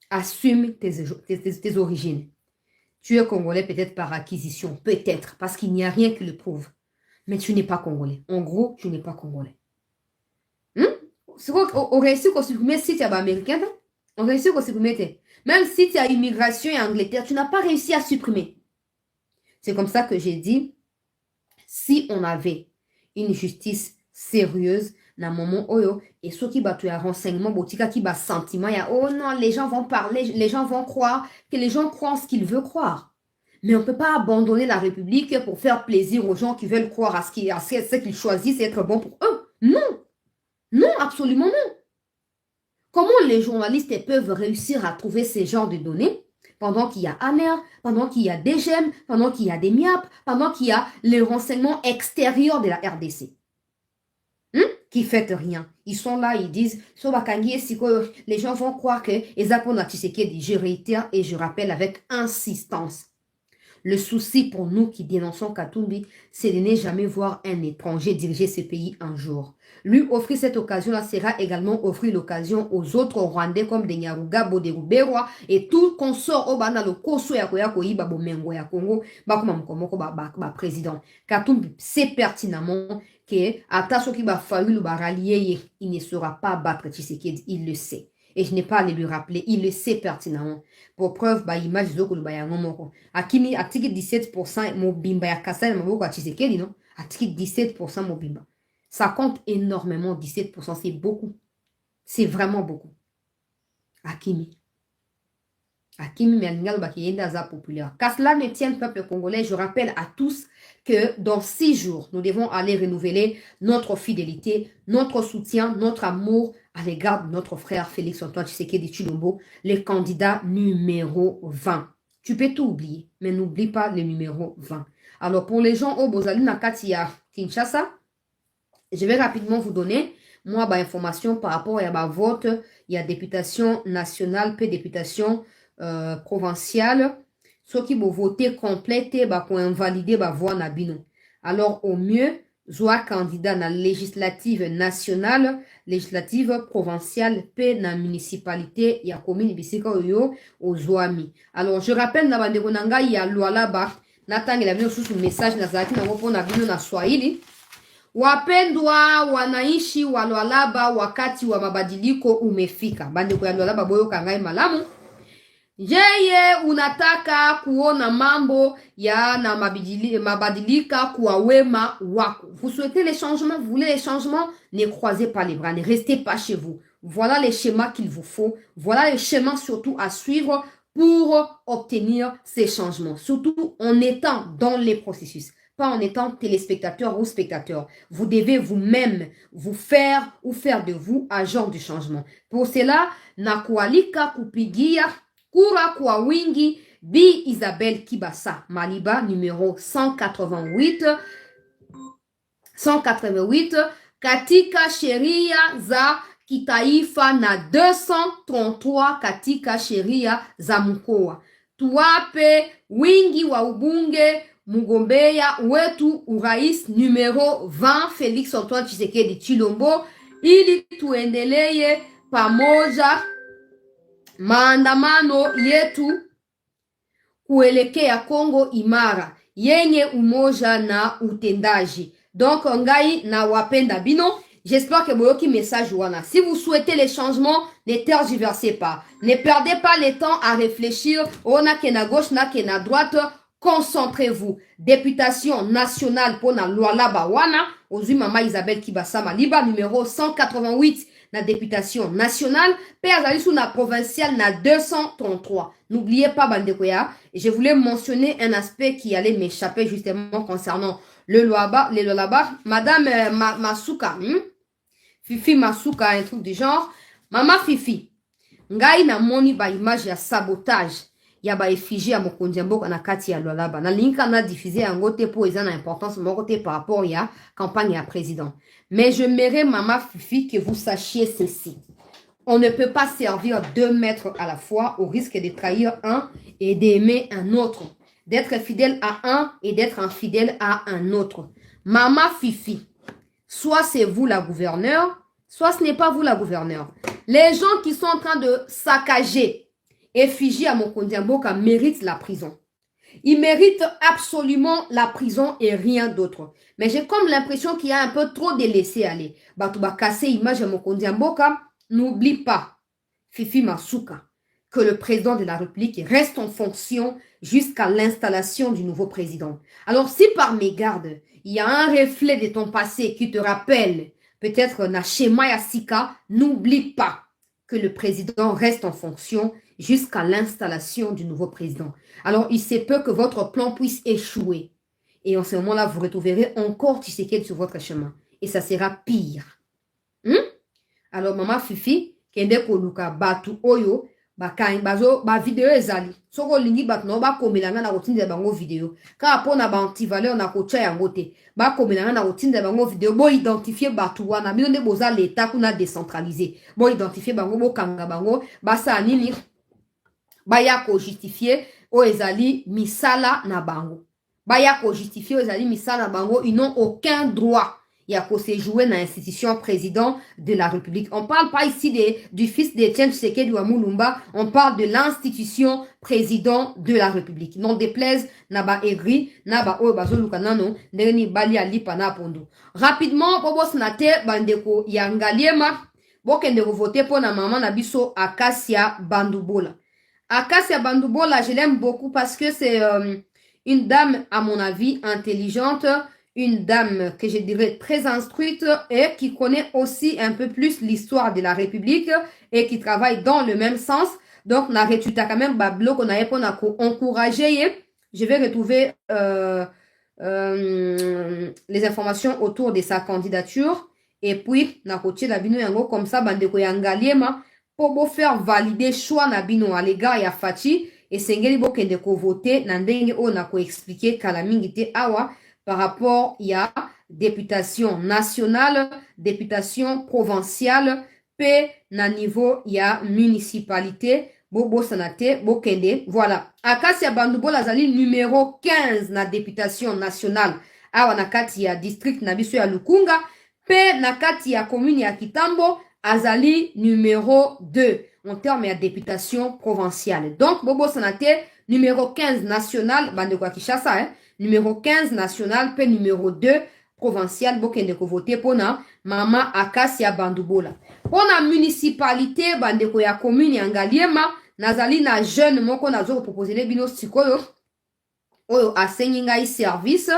Assume tes origines. Tu es congolais peut-être par acquisition, peut-être, parce qu'il n'y a rien qui le prouve. Mais tu n'es pas congolais. En gros, tu n'es pas congolais. On réussit à supprimer si tu es américain. On réussit à supprimer. Même si tu as immigration en Angleterre, tu n'as pas réussi à supprimer. C'est comme ça que j'ai dit, si on avait une justice sérieuse, na moment oyo, et ceux qui battent un renseignement, botika qui bat sentiment, il y a, oh non, les gens vont parler, les gens vont croire, que les gens croient ce qu'ils veulent croire. Mais on ne peut pas abandonner la République pour faire plaisir aux gens qui veulent croire à ce qu'ils choisissent et être bon pour eux. Non. Non, absolument non. Comment les journalistes peuvent réussir à trouver ces genres de données pendant qu'il y a ANER, pendant qu'il y a des GEM, pendant qu'il y a des MIAP, pendant qu'il y a les renseignements extérieurs de la RDC qui ne fait rien. Ils sont là, ils disent, les gens vont croire que Ezapona Tshisekedi, je réitère et je rappelle avec insistance. Le souci pour nous qui dénonçons Katumbi, c'est de ne jamais voir un étranger diriger ce pays un jour. Lui offrir cette occasion-là sera également offrir l'occasion aux autres Rwandais comme des Nyaruga, Boderuberwa et tout consort au bana le koso ya koya koyiba bomengo ya Congo, bakuma mkomoko ba président. Katumbi sait pertinemment que Ataso qui va fallu le rallier, il ne saura pas battre Tshisekedi, il le sait. Et je n'ai pas à le lui rappeler, il le sait pertinemment. Pour preuve, bah, image de Kolo Baya Ngomoko. Akimi, atiki 17% mobimba ya Kasai Maboko à Tshisekedi, non? Atiki 17% mobimba. Ça compte énormément, 17%, c'est beaucoup. C'est vraiment beaucoup. Akimi. Akimi, mais Alingal Bakiyenda Za populaire. Qu'à cela ne tienne, peuple congolais, je rappelle à tous que dans 6 jours, nous devons aller renouveler notre fidélité, notre soutien, notre amour à l'égard de notre frère Félix-Antoine Tshisekedi Tshilombo, le candidat numéro 20. Tu peux tout oublier, mais n'oublie pas le numéro 20. Alors, pour les gens au Bozali Nakatia Kinshasa, je vais rapidement vous donner, moi, information par rapport à ma vote. Il y a députation nationale, puis députation provinciale. Ceux qui vont voter complète, pour invalider la voix Nabino. Alors, au mieux, soit candidat na législative nationale, législative provinciale, puis na municipalité, il y a commune Bisika Oyo, au Zoami. Alors, je rappelle, na bandekonanga, il y a loi là-bas. Natang, il a venu sous message, na zaki, na wopo na bino na Swahili. Wapendwa wanaishi wa Lualaba wakati wa mabadiliko umefika. Bandeko ya Lualaba boyo kangai malamu. Jeye unataka kuona mambo ya na mabadilika kwa wema wako. Vous souhaitez les changements, vous voulez les changements, ne croisez pas les bras, ne restez pas chez vous. Voilà les schémas qu'il vous faut. Voilà les schémas surtout à suivre pour obtenir ces changements. Surtout en étant dans les processus. Pas en étant téléspectateur ou spectateur. Vous devez vous-même vous faire ou faire de vous agent du changement. Pour cela, nakualika kupigia kura kwa wingi Bi Isabelle Kibasa Maliba numéro 188 katika sheria za kitaifa na 233 katika sheria za mkoa. Tuwape wingi wa ubunge mgombea wetu urais numero 20 Félix Antoine Tshisekedi Tshilombo ili tuendelee pamoja maandamano yetu kuelekea Kongo imara yenye umoja na utendaji. Donc ngai na wapenda bino, j'espère que boyoki message wana. Si vous souhaitez les changements, ne tergiversez pas. Ne perdez pas le temps à réfléchir. On a qu'à gauche, na qu'à droite. Concentrez-vous. Députation nationale pour la Lualaba wana. Ozui Mama Isabelle Kibasa Maliba numéro 188 na députation nationale. Père Zalisou na provinciale na 233. N'oubliez pas Bandekoya. Je voulais mentionner un aspect qui allait m'échapper justement concernant le Lualaba. Madame Masuka. Fifi Masuka, un truc du genre. Mama Fifi. Ngai na moni ba image ya sabotage. Ya ba effigie ya mokonzi mboka na kati ya Lualaba. Na linka na diffuser yango te po eza na importance moko te par rapport ya campagne ya président. Mais je mérite Mama Fifi que vous sachiez ceci. On ne peut pas servir 2 maîtres à la fois au risque de trahir un et d'aimer un autre. D'être fidèle à un et d'être infidèle à un autre. Mama Fifi, soit c'est vous la gouverneure, soit ce n'est pas vous la gouverneure. Les gens qui sont en train de saccager effigie à Mokonzi Mboka méritent la prison. Ils méritent absolument la prison et rien d'autre. Mais j'ai comme l'impression qu'il y a un peu trop de laisser aller. Batouba cassé image à Mokonzi Mboka. N'oublie pas, Fifi Masuka, que le président de la République reste en fonction jusqu'à l'installation du nouveau président. Alors si par mégarde, il y a un reflet de ton passé qui te rappelle peut-être na schéma Yassika, n'oublie pas que le président reste en fonction jusqu'à l'installation du nouveau président. Alors il se peut que votre plan puisse échouer. Et en ce moment-là, vous retrouverez encore Tshisekedi sur votre chemin. Et ça sera pire. Alors, Mama Fifi, kende koluka batu oyo, bazo, video ezali. Soko lingi batu no bakomelanga na kotinda bango video. Ka pona ba antivaleur na kocha yango te. Bakomelanga na kotinda bango video. Bo identifier batu wana. Bino nde boza l'état kuna décentralisé. Bo identifier bango, bo kanga bango. Basa nini. Baya ko justifier o ezali misala na bango. Baya ko justifier o ezali misala na bango. Ils n'ont aucun droit. Il y a qu'à se jouer dans l'institution président de la République. On ne parle pas ici du fils d'Etienne Tshisekedi Wamulumba. On parle de l'institution président de la République. Non déplaise, naba egri, naba obazo lukanano, neni bali alipa na pondo. Rapidement, bobo snate bandeko yangaliema, bokende voter pour na maman nabiso Acacia Bandoubola. Acacia Bandoubola, je l'aime beaucoup parce que c'est une dame, à mon avis, intelligente, une dame que je dirais très instruite et qui connaît aussi un peu plus l'histoire de la République et qui travaille dans le même sens. Donc, na retuta quand même bablo qu'on a encouragé. Je vais retrouver les informations autour de sa candidature et puis na kotie la bino yango comme ça bandeko ya ngaliema pour faire valider choix na bino à l'égard ya Faci et sengeli bokende ko voter na ndenge o na ko expliquer kala mingi te awa par rapport ya députation nationale, députation provinciale, pe na niveau ya municipalité, bobo sanate, bokende. Voilà. Akasi ya Bandoubola azali numéro 15 na députation nationale. Awa na kati ya district na biso ya Lukunga, pe na kati ya commune ya Kitambo, azali numéro 2 en termes de députation provinciale. Donc, bobo sanate, numéro 15 national, bande kwa Kishasa, hein, numéro 15 national, pe numéro 2 provincial, bokende ko voter pona mama Akasi ya Bandoubola. Pona municipalité, bande ko ya commune ya Ngaliema, nazali na jeune moko nazo proposer bino sikoyo, oyo asenyi ngai service,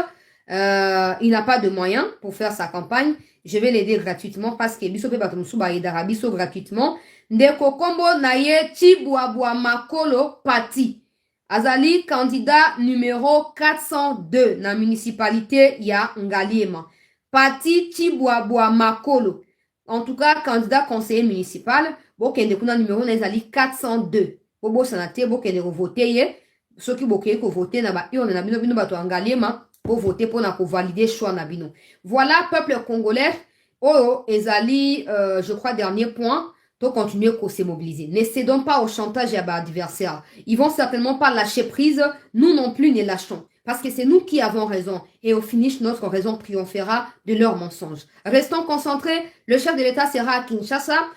il n'a pas de moyens pour faire sa campagne. Je vais l'aider gratuitement parce que biso pe batumusu ba yedara biso gratuitement. Ndeko kombo na ye Chibuabwa Makolo Pati. Azali candidat numéro 402 na municipalité ya Ngaliema. Pati Chibuabwa Makolo. En tout cas, candidat conseiller municipal. Bokende kuna numéro na ezali 402. Bobo sanate bokende voter ye. Soki bokeye ko voter na ba urne na bino bino bato Ngaliema. Pour voter pour valider choix na bino. Voilà, peuple congolais. Oh, ezali, je crois, dernier point. Donc, continuer à se mobiliser. Ne cédons pas au chantage et à l'adversaire. Ils vont certainement pas lâcher prise. Nous non plus ne lâchons. Parce que c'est nous qui avons raison. Et au finish, notre raison triomphera de leurs mensonges. Restons concentrés. Le chef de l'État sera à Kinshasa,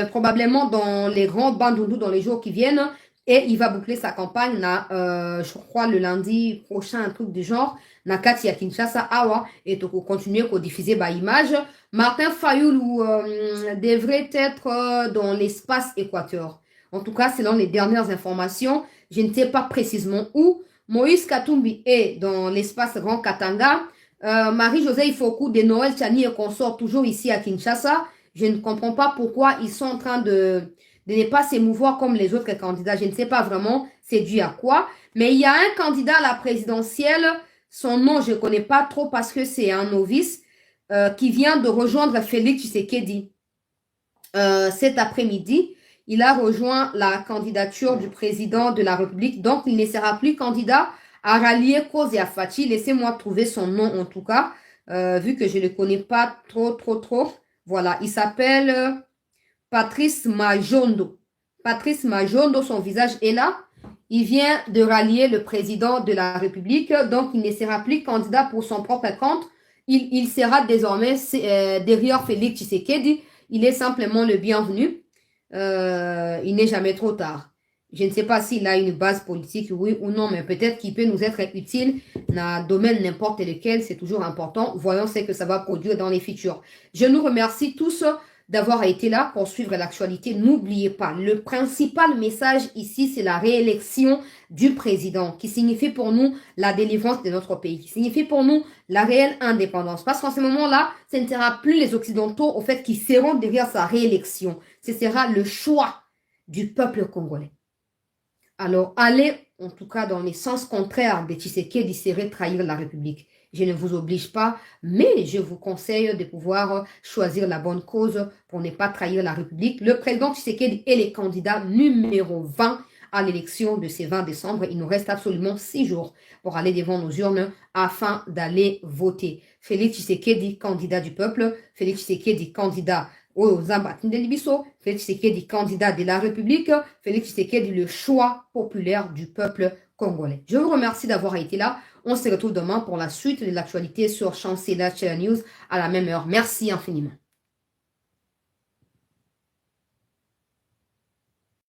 probablement dans les grands bandoundous dans les jours qui viennent. Et il va boucler sa campagne, je crois, le lundi prochain, un truc du genre, na kati ya Kinshasa awa, et to continuer à diffuser ba image. Martin Fayoulou devrait être dans l'espace Équateur. En tout cas, selon les dernières informations, je ne sais pas précisément où. Moïse Katumbi est dans l'espace Grand Katanga. Marie-Josée Ifoku de Noël Tchani et consort toujours ici à Kinshasa. Je ne comprends pas pourquoi ils sont en train de ne pas s'émouvoir comme les autres candidats. Je ne sais pas vraiment c'est dû à quoi. Mais il y a un candidat à la présidentielle, son nom je ne connais pas trop parce que c'est un novice, qui vient de rejoindre Félix Tshisekedi. Cet après-midi, il a rejoint la candidature du président de la République. Donc, il ne sera plus candidat à rallier Cause et à Faci. Laissez-moi trouver son nom en tout cas, vu que je ne le connais pas trop. Voilà, il s'appelle Patrice Majondo. Patrice Majondo, son visage est là. Il vient de rallier le président de la République. Donc, il ne sera plus candidat pour son propre compte. Il sera désormais derrière Félix Tshisekedi. Il est simplement le bienvenu. Il n'est jamais trop tard. Je ne sais pas s'il a une base politique, oui ou non, mais peut-être qu'il peut nous être utile dans le domaine n'importe lequel. C'est toujours important. Voyons ce que ça va produire dans les futurs. Je nous remercie tous d'avoir été là pour suivre l'actualité. N'oubliez pas, le principal message ici, c'est la réélection du président, qui signifie pour nous la délivrance de notre pays, qui signifie pour nous la réelle indépendance. Parce qu'en ce moment-là, ce ne sera plus les Occidentaux, au fait, qui seront derrière sa réélection. Ce sera le choix du peuple congolais. Alors, allez, en tout cas, dans les sens contraires de Tshisekedi, serait trahir la République. Je ne vous oblige pas, mais je vous conseille de pouvoir choisir la bonne cause pour ne pas trahir la République. Le président Tshisekedi est le candidat numéro 20 à l'élection de ce 20 décembre. Il nous reste absolument 6 jours pour aller devant nos urnes afin d'aller voter. Félix Tshisekedi, candidat du peuple. Félix Tshisekedi, candidat aux Zambatine de Libiso. Félix Tshisekedi, candidat de la République. Félix Tshisekedi, le choix populaire du peuple congolais. Je vous remercie d'avoir été là. On se retrouve demain pour la suite de l'actualité sur Chancela News à la même heure. Merci infiniment.